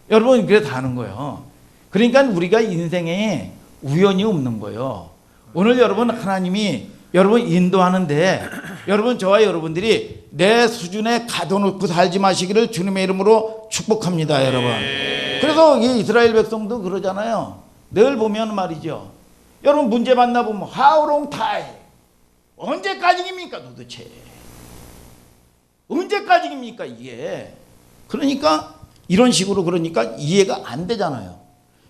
여러분 그래 다 하는 거예요. 그러니까 우리가 인생에 우연이 없는 거예요. 오늘 여러분, 하나님이 여러분 인도하는데 여러분, 저와 여러분들이 내 수준에 가둬놓고 살지 마시기를 주님의 이름으로 축복합니다, 여러분. 그래서 이 이스라엘 백성도 그러잖아요. 늘 보면 말이죠. 여러분, 문제 만나보면 how long time? 언제까지입니까 도대체? 언제까지입니까 이게? 그러니까 이런 식으로 그러니까 이해가 안 되잖아요.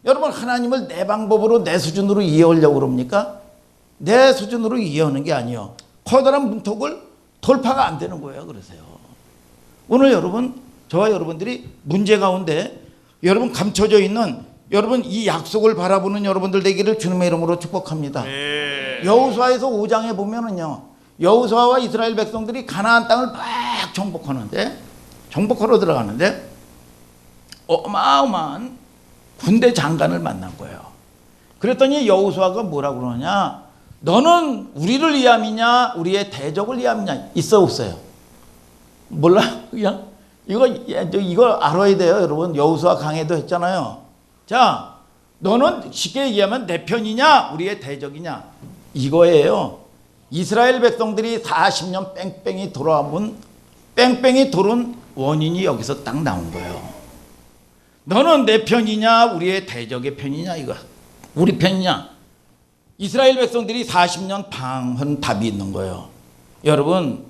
여러분 하나님을 내 방법으로 내 수준으로 이해하려고 그럽니까? 내 수준으로 이해하는 게 아니에요. 커다란 문턱을 돌파가 안 되는 거예요. 그러세요. 오늘 여러분 저와 여러분들이 문제 가운데 여러분 감춰져 있는 여러분 이 약속을 바라보는 여러분들 되기를 주님의 이름으로 축복합니다. 여호수아에서 5장에 보면은요. 여호수아와 이스라엘 백성들이 가나안 땅을 막 정복하러 들어가는데 어마어마한 군대 장관을 만난 거예요. 그랬더니 여호수아가 뭐라고 그러냐? 너는 우리를 위함이냐 우리의 대적을 위함이냐? 있어 없어요? 몰라? 그냥 이거 알아야 돼요. 여러분 여호수아 강해도 했잖아요. 자, 너는 쉽게 얘기하면 내 편이냐 우리의 대적이냐 이거예요. 이스라엘 백성들이 40년 뺑뺑이 돌아온 뺑뺑이 돌은 원인이 여기서 딱 나온 거예요. 너는 내 편이냐 우리의 대적의 편이냐 이거 우리 편이냐. 이스라엘 백성들이 40년 방한 답이 있는 거예요. 여러분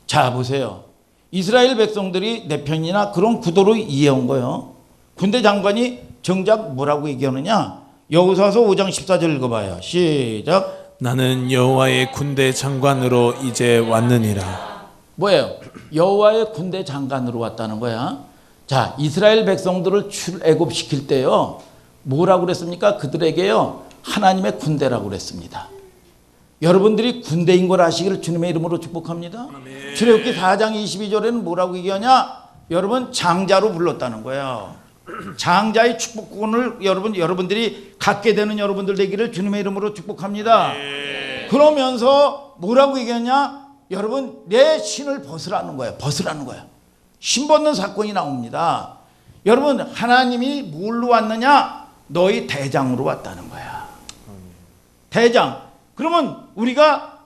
자 보세요. 이스라엘 백성들이 내 편이나 그런 구도로 이해한 거예요. 군대 장관이 정작 뭐라고 얘기하느냐. 여호수아서 5장 14절 읽어봐요. 시작. 나는 여호와의 군대 장관으로 이제 왔느니라. 뭐예요? 여호와의 군대 장관으로 왔다는 거야. 자, 이스라엘 백성들을 출애굽시킬 때요. 뭐라고 그랬습니까? 그들에게요. 하나님의 군대라고 그랬습니다. 여러분들이 군대인 걸 아시기를 주님의 이름으로 축복합니다. 출애굽기 4장 22절에는 뭐라고 얘기하냐? 여러분 장자로 불렀다는 거예요. 장자의 축복권을 여러분들이 갖게 되는 여러분들 되기를 주님의 이름으로 축복합니다. 그러면서 뭐라고 얘기하냐? 여러분 내 신을 벗으라는 거예요. 벗으라는 거예요. 신 벗는 사건이 나옵니다. 여러분 하나님이 뭘로 왔느냐? 너희 대장으로 왔다는 거야. 대장. 그러면 우리가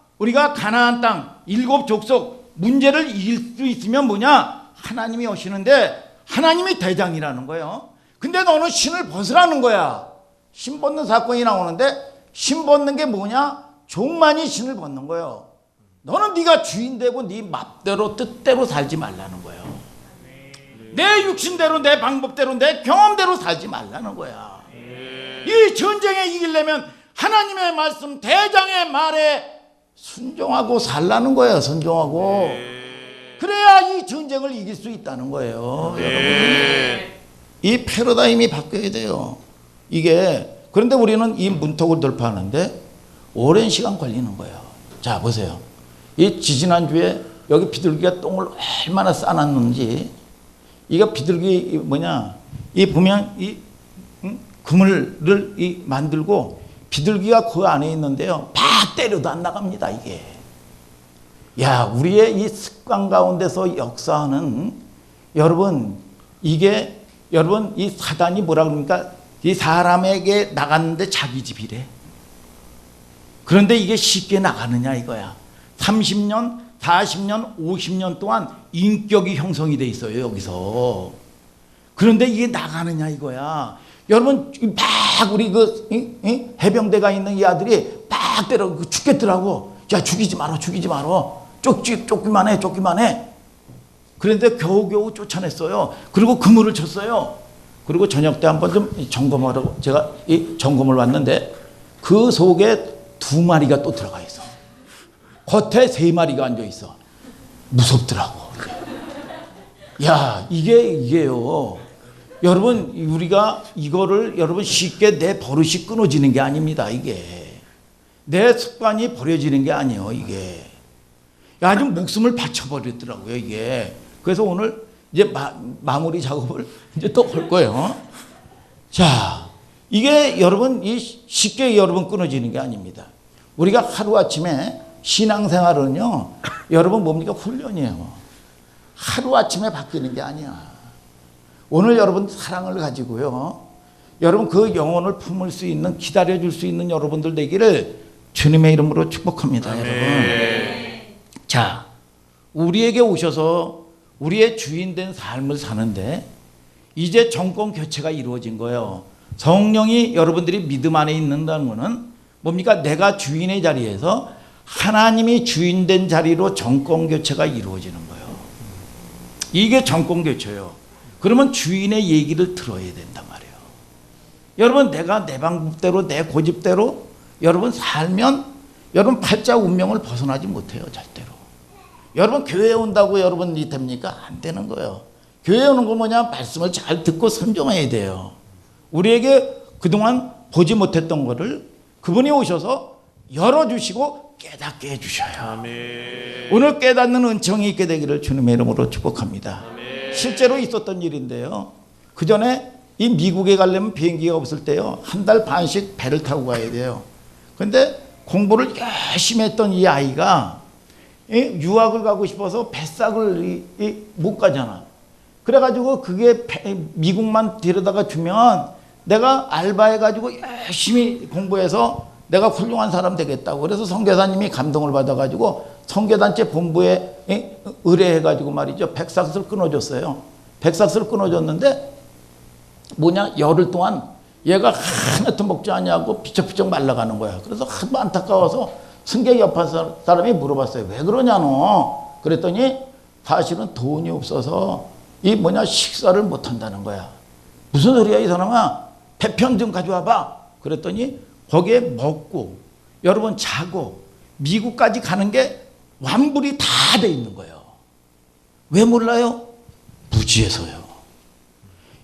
가나안 땅 7족속 문제를 이길 수 있으면 뭐냐? 하나님이 오시는데 하나님이 대장이라는 거예요. 근데 너는 신을 벗으라는 거야. 신 벗는 사건이 나오는데 신 벗는 게 뭐냐? 종만이 신을 벗는 거예요. 너는 네가 주인 되고 네 맘대로 뜻대로 살지 말라는 거예요. 내 육신대로 내 방법대로 내 경험대로 살지 말라는 거야. 이 전쟁에 이기려면 하나님의 말씀 대장의 말에 순종하고 살라는 거예요. 순종하고. 그래야 이 전쟁을 이길 수 있다는 거예요. 여러분. 이 패러다임이 바뀌어야 돼요. 이게 그런데 우리는 이 문턱을 돌파하는데 오랜 시간 걸리는 거예요. 자 보세요. 이 지지난주에 여기 비둘기가 똥을 얼마나 싸놨는지 이거 비둘기 뭐냐 이 보면 이 그물을 이 만들고 비둘기가 그 안에 있는데요. 팍 때려도 안 나갑니다. 이게. 야, 우리의 이 습관 가운데서 역사하는 여러분 이게 여러분 이 사단이 뭐라 그럽니까? 이 사람에게 나갔는데 자기 집이래. 그런데 이게 쉽게 나가느냐 이거야. 30년, 40년, 50년 동안 인격이 형성이 돼 있어요. 여기서. 그런데 이게 나가느냐 이거야. 여러분 막 우리 해병대가 있는 이 아들이 막 때려 죽겠더라고. 야 죽이지 마라. 쫓기만 해. 그런데 겨우겨우 쫓아냈어요. 그리고 그물을 쳤어요. 그리고 저녁 때 한번 좀 점검하러 제가 이 점검을 왔는데 그 속에 2마리가 또 들어가 있어. 겉에 3마리가 앉아 있어. 무섭더라고. 야 이게요. 여러분 우리가 이거를 여러분 쉽게 내 버릇이 끊어지는 게 아닙니다. 이게 내 습관이 버려지는 게 아니에요. 이게 아주 목숨을 바쳐버렸더라고요. 이게 그래서 오늘 이제 마무리 작업을 이제 또 할 거예요. 자 이게 여러분 이 쉽게 여러분 끊어지는 게 아닙니다. 우리가 하루 아침에 신앙생활은요 여러분 뭡니까? 훈련이에요. 하루 아침에 바뀌는 게 아니야. 오늘 여러분 사랑을 가지고요. 여러분 그 영혼을 품을 수 있는 기다려줄 수 있는 여러분들 되기를 주님의 이름으로 축복합니다. 여러분. 자 우리에게 오셔서 우리의 주인된 삶을 사는데 이제 정권 교체가 이루어진 거예요. 성령이 여러분들이 믿음 안에 있는다는 것은 뭡니까? 내가 주인의 자리에서 하나님이 주인된 자리로 정권 교체가 이루어지는 거예요. 이게 정권 교체예요. 그러면 주인의 얘기를 들어야 된단 말이에요. 여러분, 내가 내 방법대로 내 고집대로 여러분 살면 여러분 팔자 운명을 벗어나지 못해요. 절대로. 여러분 교회 온다고 여러분이 됩니까? 안 되는 거예요. 교회 오는 거 뭐냐? 말씀을 잘 듣고 순종해야 돼요. 우리에게 그동안 보지 못했던 거를 그분이 오셔서 열어주시고 깨닫게 해주셔요. 아멘. 오늘 깨닫는 은총이 있게 되기를 주님의 이름으로 축복합니다. 아멘. 실제로 있었던 일인데요. 그 전에 이 미국에 가려면 비행기가 없을 때요. 한 달 반씩 배를 타고 가야 돼요. 그런데 공부를 열심히 했던 이 아이가 유학을 가고 싶어서 배싹을 못 가잖아. 그래가지고 그게 미국만 데려다가 주면 내가 알바해가지고 열심히 공부해서 내가 훌륭한 사람 되겠다고. 그래서 선교사님이 감동을 받아가지고 선교단체 본부에 의뢰해가지고 말이죠. 백삭스를 끊어줬어요. 백삭스를 끊어줬는데 뭐냐, 열흘 동안 얘가 하나도 먹지 않냐고 비쩍비쩍 말라가는 거야. 그래서 하도 안타까워서 승객 옆에 사람이 물어봤어요. 왜 그러냐 너? 그랬더니 사실은 돈이 없어서 이 뭐냐 식사를 못 한다는 거야. 무슨 소리야 이 사람아? 배편 좀 가져와봐. 그랬더니 거기에 먹고 여러분 자고 미국까지 가는 게 완불이 다 돼 있는 거예요. 왜 몰라요? 무지해서요.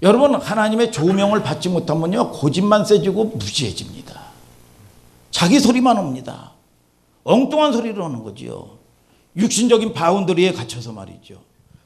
여러분, 하나님의 조명을 받지 못하면요 고집만 세지고 무지해집니다. 자기 소리만 옵니다. 엉뚱한 소리를 하는 거지요. 육신적인 바운더리에 갇혀서 말이죠.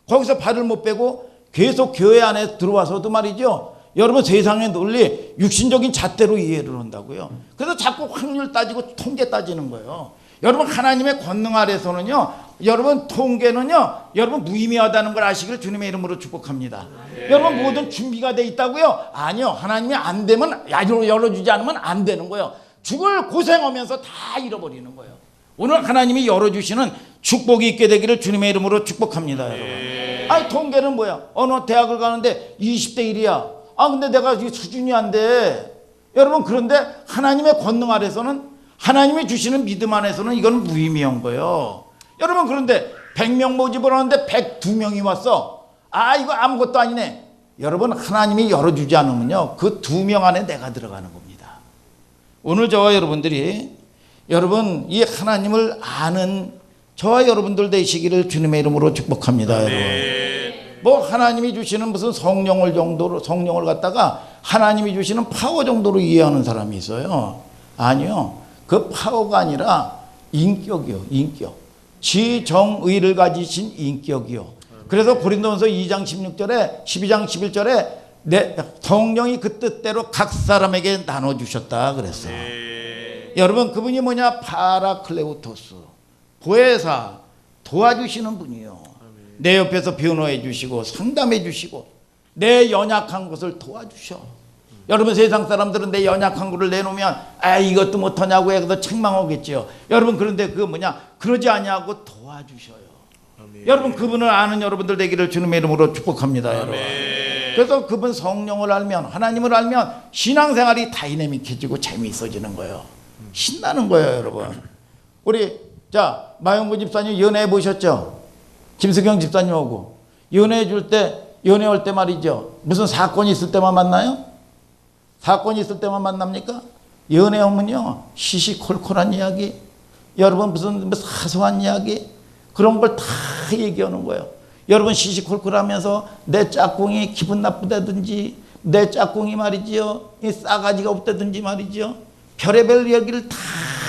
거기서 발을 못 빼고 계속 교회 안에 들어와서도 말이죠. 여러분, 세상의 논리 육신적인 잣대로 이해를 한다고요. 그래서 자꾸 확률 따지고 통계 따지는 거예요. 여러분, 하나님의 권능 아래서는요, 여러분 통계는요, 여러분 무의미하다는 걸 아시기를 주님의 이름으로 축복합니다. 여러분, 모든 준비가 돼 있다고요? 아니요. 하나님이 안 되면, 열어주지 않으면 안 되는 거예요. 죽을 고생하면서 다 잃어버리는 거예요. 오늘 하나님이 열어주시는 축복이 있게 되기를 주님의 이름으로 축복합니다. 여러분. 아니, 통계는 뭐야? 어느 대학을 가는데 20대 1이야. 아, 근데 내가 수준이 안 돼. 여러분, 그런데 하나님의 권능 아래서는, 하나님이 주시는 믿음 안에서는 이건 무의미한 거예요. 여러분, 그런데 100명 모집을 하는데 102명이 왔어. 아, 이거 아무것도 아니네. 여러분, 하나님이 열어주지 않으면요 그 2명 안에 내가 들어가는 겁니다. 오늘 저와 여러분들이 여러분 이 하나님을 아는 저와 여러분들 되시기를 주님의 이름으로 축복합니다. 여러분, 뭐 하나님이 주시는 무슨 성령을 정도로, 성령을 갖다가 하나님이 주시는 파워 정도로 이해하는 사람이 있어요. 아니요, 그 파워가 아니라 인격이요. 인격. 지정의를 가지신 인격이요. 그래서 고린도전서 2장 16절에 12장 11절에 내 성령이 그 뜻대로 각 사람에게 나눠주셨다 그랬어요. 여러분, 그분이 뭐냐? 파라클레우토스, 보혜사, 도와주시는 분이요. 내 옆에서 변호해 주시고 상담해 주시고 내 연약한 것을 도와주셔. 여러분, 세상 사람들은 내 연약한 것을 내놓으면 아, 이것도 못하냐고 해서 책망하겠죠. 여러분, 그런데 그 뭐냐, 그러지 아니하고 도와주셔요. 아멘. 여러분, 그분을 아는 여러분들 되기를 주님의 이름으로 축복합니다. 아멘. 여러분, 그래서 그분 성령을 알면, 하나님을 알면 신앙생활이 다이내믹해지고 재미있어지는 거예요. 신나는 거예요. 여러분, 우리 자 마영구 집사님 연애해 보셨죠? 김수경 집사님하고 연애해 줄 때, 연애할 때 말이죠, 무슨 사건이 있을 때만 만나요? 사건이 있을 때만 만납니까? 연애하면요 시시콜콜한 이야기, 여러분 무슨 사소한 이야기, 그런 걸 다 얘기하는 거예요. 여러분, 시시콜콜하면서 내 짝꿍이 기분 나쁘다든지, 내 짝꿍이 말이지요 이 싸가지가 없다든지 말이죠, 별의별 이야기를 다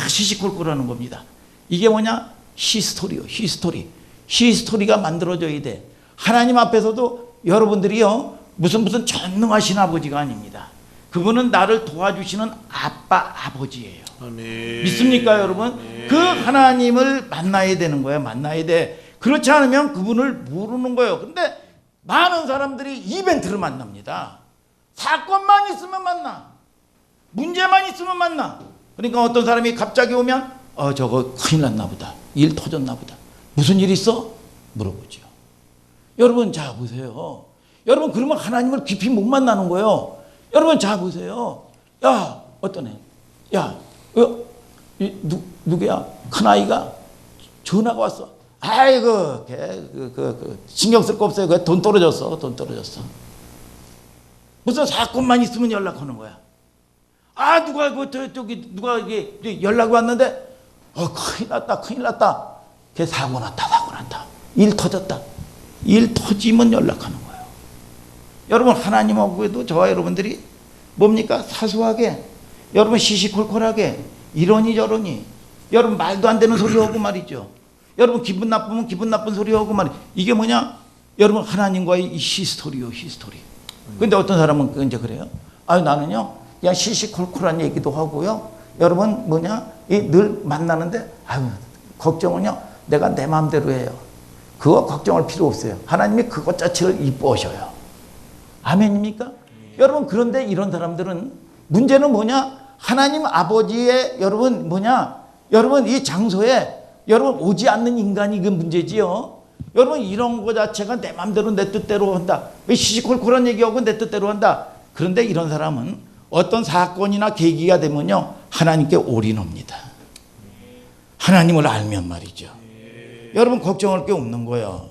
시시콜콜하는 겁니다. 이게 뭐냐? 히스토리요. 히스토리. 히스토리가 만들어져야 돼. 하나님 앞에서도 여러분들이요 무슨 전능하신 아버지가 아닙니다. 그분은 나를 도와주시는 아빠, 아버지예요. 아멘. 믿습니까 여러분? 아멘. 그 하나님을 만나야 되는 거예요. 만나야 돼. 그렇지 않으면 그분을 모르는 거예요. 근데 많은 사람들이 이벤트를 만납니다. 사건만 있으면 만나, 문제만 있으면 만나. 그러니까 어떤 사람이 갑자기 오면 저거 큰일 났나 보다, 일 터졌나 보다, 무슨 일 있어? 물어보죠. 여러분, 자 보세요. 여러분, 그러면 하나님을 깊이 못 만나는 거예요. 여러분, 자 보세요. 야, 어떤 애, 야, 누구야? 큰아이가 전화가 왔어. 아이고, 신경 쓸 거 없어요. 돈 떨어졌어. 무슨 사건만 있으면 연락하는 거야. 아, 누가 이게 연락이 왔는데, 큰일 났다. 걔 사고 났다. 일 터졌다. 일 터지면 연락하는 거예요. 여러분, 하나님하고도 저와 여러분들이 뭡니까? 사소하게, 여러분 시시콜콜하게, 이러니 저러니, 여러분 말도 안 되는 소리 하고 말이죠. 여러분 기분 나쁘면 기분 나쁜 소리 하고 말이죠. 이게 뭐냐? 여러분 하나님과의 이 히스토리요, 히스토리. 근데 어떤 사람은 이제 그래요. 나는요, 그냥 시시콜콜한 얘기도 하고요. 여러분 늘 만나는데, 걱정은요, 내가 내 마음대로 해요. 그거 걱정할 필요 없어요. 하나님이 그것 자체를 이뻐하셔요. 아멘입니까? 여러분, 그런데 이런 사람들은 문제는 뭐냐? 하나님 아버지의 여러분 여러분 이 장소에 여러분 오지 않는 인간이 그 문제지요. 여러분 이런 거 자체가 내 마음대로 내 뜻대로 한다. 왜 시시콜콜한 얘기하고 내 뜻대로 한다. 그런데 이런 사람은 어떤 사건이나 계기가 되면요, 하나님께 올인합니다. 하나님을 알면 말이죠. 여러분 걱정할 게 없는 거예요.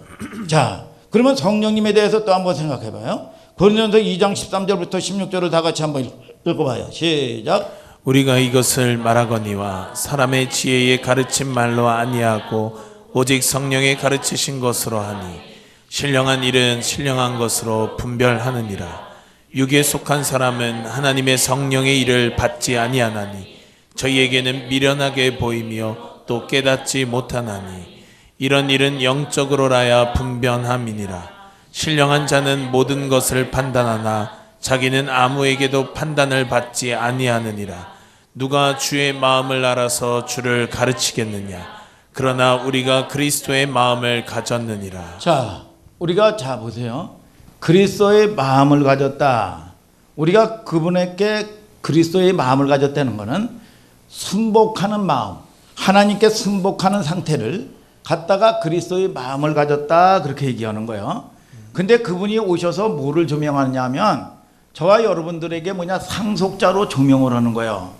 자, 그러면 성령님에 대해서 또 한번 생각해 봐요. 고린도전서 2장 13절부터 16절을 다 같이 한번 읽어봐요. 시작. 우리가 이것을 말하거니와 사람의 지혜에 가르친 말로 아니하고 오직 성령의 가르치신 것으로 하니 신령한 일은 신령한 것으로 분별하느니라. 육에 속한 사람은 하나님의 성령의 일을 받지 아니하나니 저희에게는 미련하게 보이며 또 깨닫지 못하나니 이런 일은 영적으로라야 분변함이니라. 신령한 자는 모든 것을 판단하나 자기는 아무에게도 판단을 받지 아니하느니라. 누가 주의 마음을 알아서 주를 가르치겠느냐? 그러나 우리가 그리스도의 마음을 가졌느니라. 자, 우리가 보세요. 그리스도의 마음을 가졌다. 우리가 그분에게 그리스도의 마음을 가졌다는 것은 순복하는 마음, 하나님께 순복하는 상태를 갖다가 그리스도의 마음을 가졌다, 그렇게 얘기하는 거예요. 근데 그분이 오셔서 뭐를 조명하느냐 하면 저와 여러분들에게 상속자로 조명을 하는 거예요.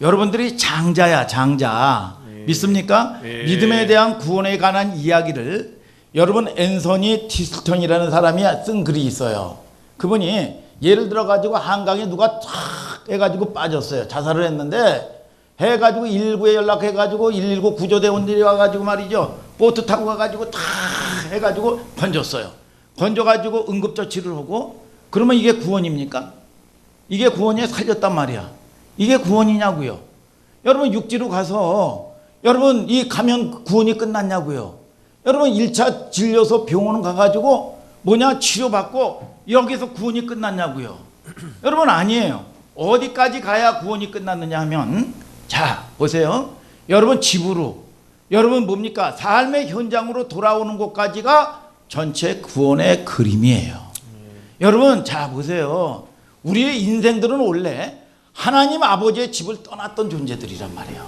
여러분들이 장자야, 장자. 믿습니까? 믿음에 대한 구원에 관한 이야기를 여러분 앤서니 티스턴이라는 사람이 쓴 글이 있어요. 그분이 예를 들어 가지고 한강에 누가 탁 해가지고 빠졌어요. 자살을 했는데 해가지고 119에 연락해가지고 119 구조대원들이 와가지고 말이죠, 보트 타고 가가지고 탁 해가지고 건졌어요. 건져가지고 응급조치를 하고, 그러면 이게 구원입니까? 이게 구원이야? 살렸단 말이야. 이게 구원이냐고요? 여러분 육지로 가서 여러분 가면 구원이 끝났냐고요? 여러분 1차 진료소 병원 가가지고 치료받고 여기서 구원이 끝났냐고요? 여러분 아니에요. 어디까지 가야 구원이 끝났느냐 하면, 자 보세요. 여러분 집으로, 여러분 삶의 현장으로 돌아오는 곳까지가 전체 구원의 그림이에요. 여러분 자 보세요. 우리의 인생들은 원래 하나님 아버지의 집을 떠났던 존재들이란 말이에요.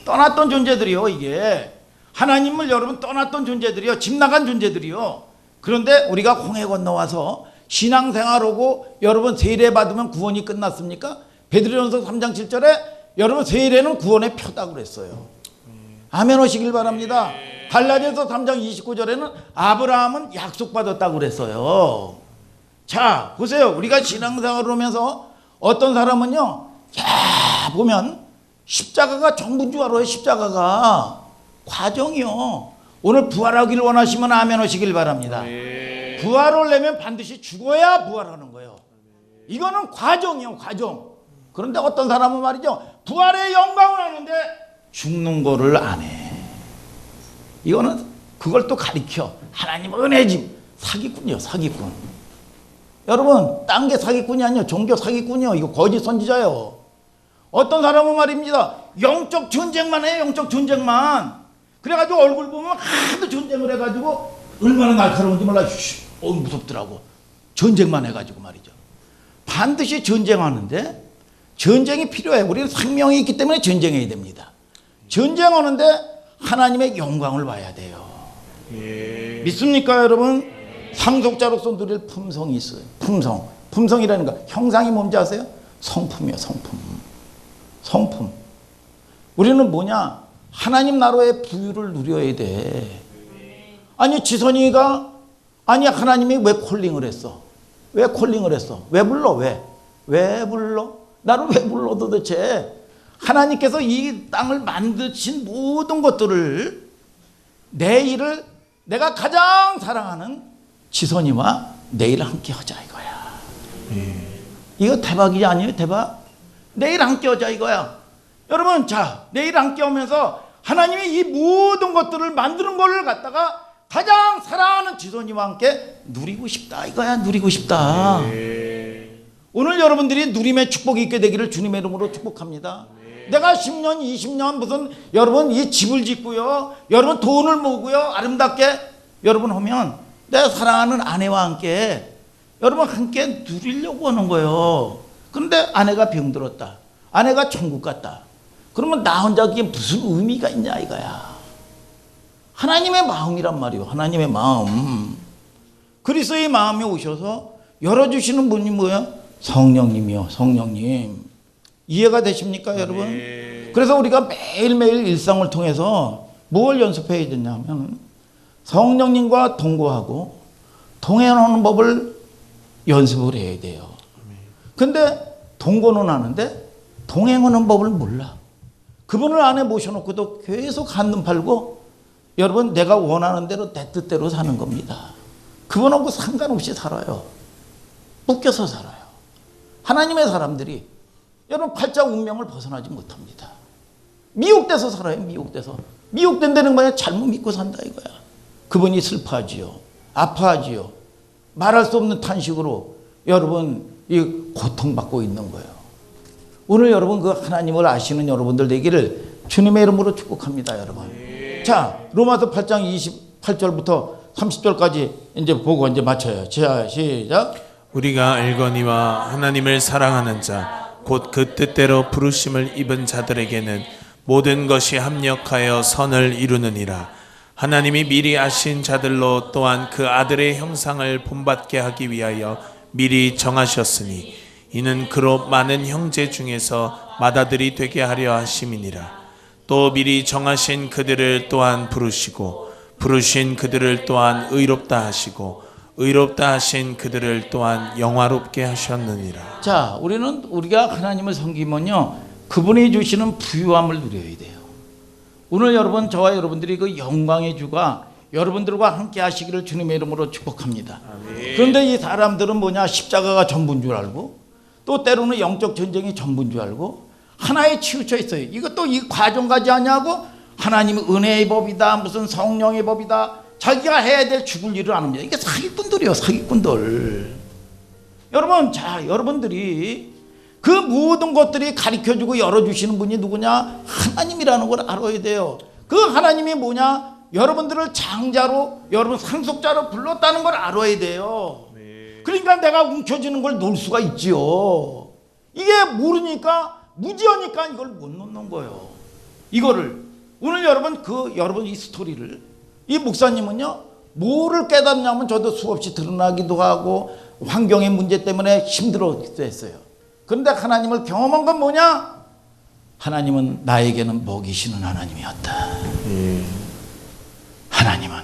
떠났던 존재들이요. 이게 하나님을 여러분 떠났던 존재들이요. 집 나간 존재들이요. 그런데 우리가 홍해 건너와서 신앙생활하고 여러분 세례 받으면 구원이 끝났습니까? 베드로전서 3장 7절에 여러분 세례는 구원의 표다고 그랬어요. 아멘 하시길 바랍니다. 갈라디아서 3장 29절에는 아브라함은 약속받았다고 그랬어요. 자 보세요. 우리가 신앙생활을 하면서 어떤 사람은요, 보면 십자가가 전부인 줄 알아요. 십자가가 과정이요. 오늘 부활하기를 원하시면 아멘 하시길 바랍니다. 부활을 내면 반드시 죽어야 부활하는 거예요. 이거는 과정이요, 과정. 그런데 어떤 사람은 말이죠, 부활의 영광을 아는데 죽는 거를 안 해. 이거는 그걸 또 가리켜. 하나님 은혜짐. 사기꾼이요, 사기꾼. 여러분 딴 게 사기꾼이 아니에요. 종교 사기꾼이요. 이거 거짓 선지자예요. 어떤 사람은 말입니다, 영적 전쟁만 해요. 영적 전쟁만. 그래가지고 얼굴 보면 하도 전쟁을 해가지고 얼마나 날카로운지 몰라. 무섭더라고. 전쟁만 해가지고 말이죠. 반드시 전쟁하는데 전쟁이 필요해. 우리는 생명이 있기 때문에 전쟁해야 됩니다. 전쟁하는데 하나님의 영광을 봐야 돼요. 믿습니까 여러분? 상속자로서 누릴 품성이 있어요. 품성. 품성이라는 거 형상이 뭔지 아세요? 성품이에요. 성품. 성품. 우리는 뭐냐? 하나님 나라의 부유를 누려야 돼. 아니 지선이가 아니 하나님이 왜 콜링을 했어? 왜 콜링을 했어? 왜 불러? 왜 불러? 나를 왜 불러 도대체? 하나님께서 이 땅을 만드신 모든 것들을 내 일을 내가 가장 사랑하는 지선이와 내일 함께 하자 이거야. 이거 대박이지 아니에요? 대박? 내일 함께 하자 이거야. 여러분 자 내일 함께 하면서 하나님이 이 모든 것들을 만드는 거를 갖다가 가장 사랑하는 지선이와 함께 누리고 싶다 이거야. 누리고 싶다. 오늘 여러분들이 누림의 축복이 있게 되기를 주님의 이름으로 축복합니다. 내가 10년 20년 무슨 여러분 이 집을 짓고요, 여러분 돈을 모으고요, 아름답게 여러분 하면 내 사랑하는 아내와 함께 여러분 함께 누리려고 하는 거예요. 그런데 아내가 병들었다, 아내가 천국 갔다, 그러면 나 혼자 그게 무슨 의미가 있냐 이거야. 하나님의 마음이란 말이요. 하나님의 마음. 그리스도의 마음이 오셔서 열어주시는 분이 뭐예요? 성령님이요. 성령님. 이해가 되십니까 여러분? 그래서 우리가 매일매일 일상을 통해서 뭘 연습해야 되냐면 성령님과 동거하고 동행하는 법을 연습을 해야 돼요. 근데 동거는 하는데 동행하는 법을 몰라. 그분을 안에 모셔놓고도 계속 한눈 팔고 여러분 내가 원하는 대로 내 뜻대로 사는 겁니다. 그분하고 상관없이 살아요. 묶여서 살아요. 하나님의 사람들이 여러분 팔자 운명을 벗어나지 못합니다. 미혹돼서 살아요. 미혹돼서. 미혹된다는 거야. 잘못 믿고 산다 이거야. 그분이 슬퍼하지요. 아파하지요. 말할 수 없는 탄식으로 여러분 이 고통받고 있는 거예요. 오늘 여러분 그 하나님을 아시는 여러분들 되기를 주님의 이름으로 축복합니다 여러분. 자 로마서 8장 28절부터 30절까지 이제 보고 이제 맞춰요. 자 시작. 우리가 알거니와 하나님을 사랑하는 자 곧 그 뜻대로 부르심을 입은 자들에게는 모든 것이 합력하여 선을 이루느니라. 하나님이 미리 아신 자들로 또한 그 아들의 형상을 본받게 하기 위하여 미리 정하셨으니 이는 그로 많은 형제 중에서 맏아들이 되게 하려 하심이니라. 또 미리 정하신 그들을 또한 부르시고 부르신 그들을 또한 의롭다 하시고 의롭다 하신 그들을 또한 영화롭게 하셨느니라. 자, 우리가 하나님을 섬기면요, 그분이 주시는 부유함을 누려야 돼요. 오늘 여러분, 저와 여러분들이 그 영광의 주가 여러분들과 함께 하시기를 주님의 이름으로 축복합니다. 아멘. 그런데 이 사람들은 뭐냐, 십자가가 전부인 줄 알고, 또 때로는 영적 전쟁이 전부인 줄 알고, 하나에 치우쳐 있어요. 이것도 이 과정까지 하냐고, 하나님은 은혜의 법이다, 무슨 성령의 법이다, 자기가 해야 될 죽을 일을 안 합니다. 이게 사기꾼들이에요, 사기꾼들. 여러분, 자, 여러분들이 그 모든 것들이 가르쳐주고 열어주시는 분이 누구냐? 하나님이라는 걸 알아야 돼요. 그 하나님이 뭐냐? 여러분들을 장자로, 여러분 상속자로 불렀다는 걸 알아야 돼요. 그러니까 내가 움켜쥐는 걸 놓을 수가 있지요. 이게 모르니까, 무지하니까 이걸 못 놓는 거예요. 이거를 오늘 여러분 이 스토리를, 이 목사님은요, 뭐를 깨닫냐면 저도 수없이 드러나기도 하고 환경의 문제 때문에 힘들었기도 했어요. 그런데 하나님을 경험한 건 뭐냐? 하나님은 나에게는 먹이시는 하나님이었다. 하나님은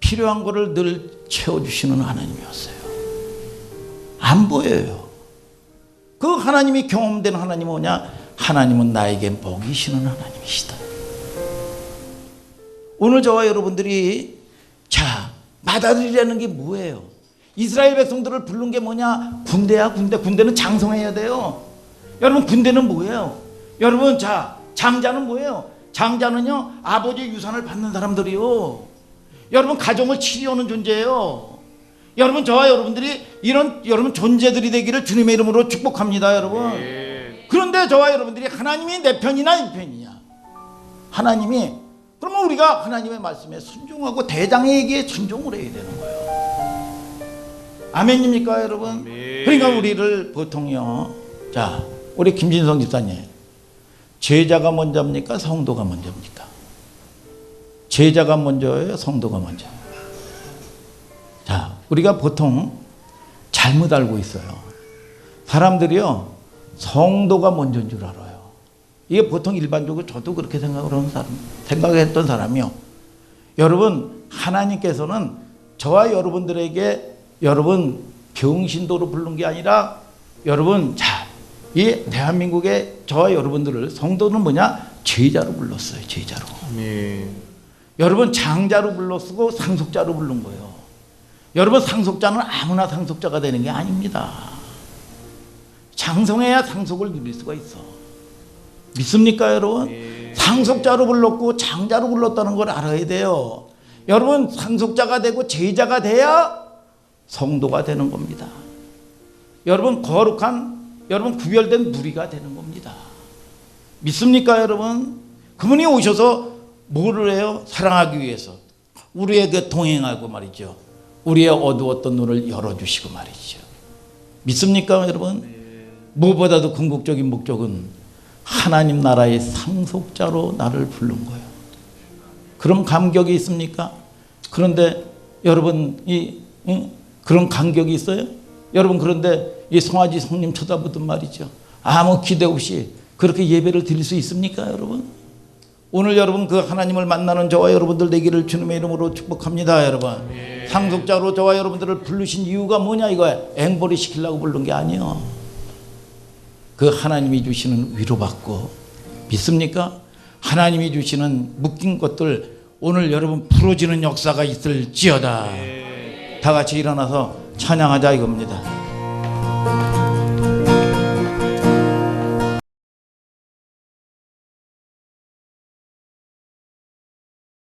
필요한 거를 늘 채워주시는 하나님이었어요. 안 보여요. 그 하나님이 경험된 하나님은 뭐냐? 하나님은 나에게 먹이시는 하나님이시다. 오늘 저와 여러분들이 자, 맏아들이라는 게 뭐예요? 이스라엘 백성들을 부른 게 뭐냐? 군대야, 군대. 군대는 장성해야 돼요. 여러분, 군대는 뭐예요? 여러분, 자, 장자는 뭐예요? 장자는요, 아버지의 유산을 받는 사람들이요. 여러분, 가정을 치료하는 존재예요. 여러분, 저와 여러분들이 이런 여러분 존재들이 되기를 주님의 이름으로 축복합니다, 여러분. 그런데 저와 여러분들이 하나님이 내 편이나 이 편이냐? 하나님이, 그러면 우리가 하나님의 말씀에 순종하고 대장의 얘기에 순종을 해야 되는 거예요. 아멘입니까, 여러분? 아멘. 그러니까 우리를 보통요, 자, 우리 김진성 집사님, 제자가 먼저입니까? 성도가 먼저입니까? 제자가 먼저예요? 성도가 먼저예요? 자, 우리가 보통 잘못 알고 있어요. 사람들이요, 성도가 먼저인 줄 알아요. 이게 보통 일반적으로 저도 그렇게 생각했던 사람이요. 여러분, 하나님께서는 저와 여러분들에게 여러분 병신도로 부른 게 아니라 여러분, 자, 이 대한민국의 저와 여러분들을 성도는 뭐냐? 제자로 불렀어요. 제자로. 여러분, 장자로 불렀고 상속자로 부른 거예요. 여러분, 상속자는 아무나 상속자가 되는 게 아닙니다. 장성해야 상속을 누릴 수가 있어. 믿습니까, 여러분? 상속자로 불렀고 장자로 불렀다는 걸 알아야 돼요. 여러분, 상속자가 되고 제자가 돼야 성도가 되는 겁니다. 여러분, 거룩한, 여러분, 구별된 무리가 되는 겁니다. 믿습니까, 여러분? 그분이 오셔서 뭐를 해요? 사랑하기 위해서 우리에게 동행하고 말이죠. 우리의 어두웠던 눈을 열어주시고 말이죠. 믿습니까, 여러분? 무엇보다도 궁극적인 목적은 하나님 나라의 상속자로 나를 부른 거예요. 그럼 감격이 있습니까? 그런데 여러분, 그런 감격이 있어요? 여러분, 그런데 이 송아지 성님 쳐다보던 말이죠. 아무 기대 없이 그렇게 예배를 드릴 수 있습니까, 여러분? 오늘 여러분, 그 하나님을 만나는 저와 여러분들 되기를 주님의 이름으로 축복합니다, 여러분. 상속자로 저와 여러분들을 부르신 이유가 뭐냐 이거야. 앵벌이 시키려고 부른 게 아니에요. 그 하나님이 주시는 위로받고, 믿습니까? 하나님이 주시는 묶인 것들 오늘 여러분 풀어지는 역사가 있을지어다. 다 같이 일어나서 찬양하자 이겁니다.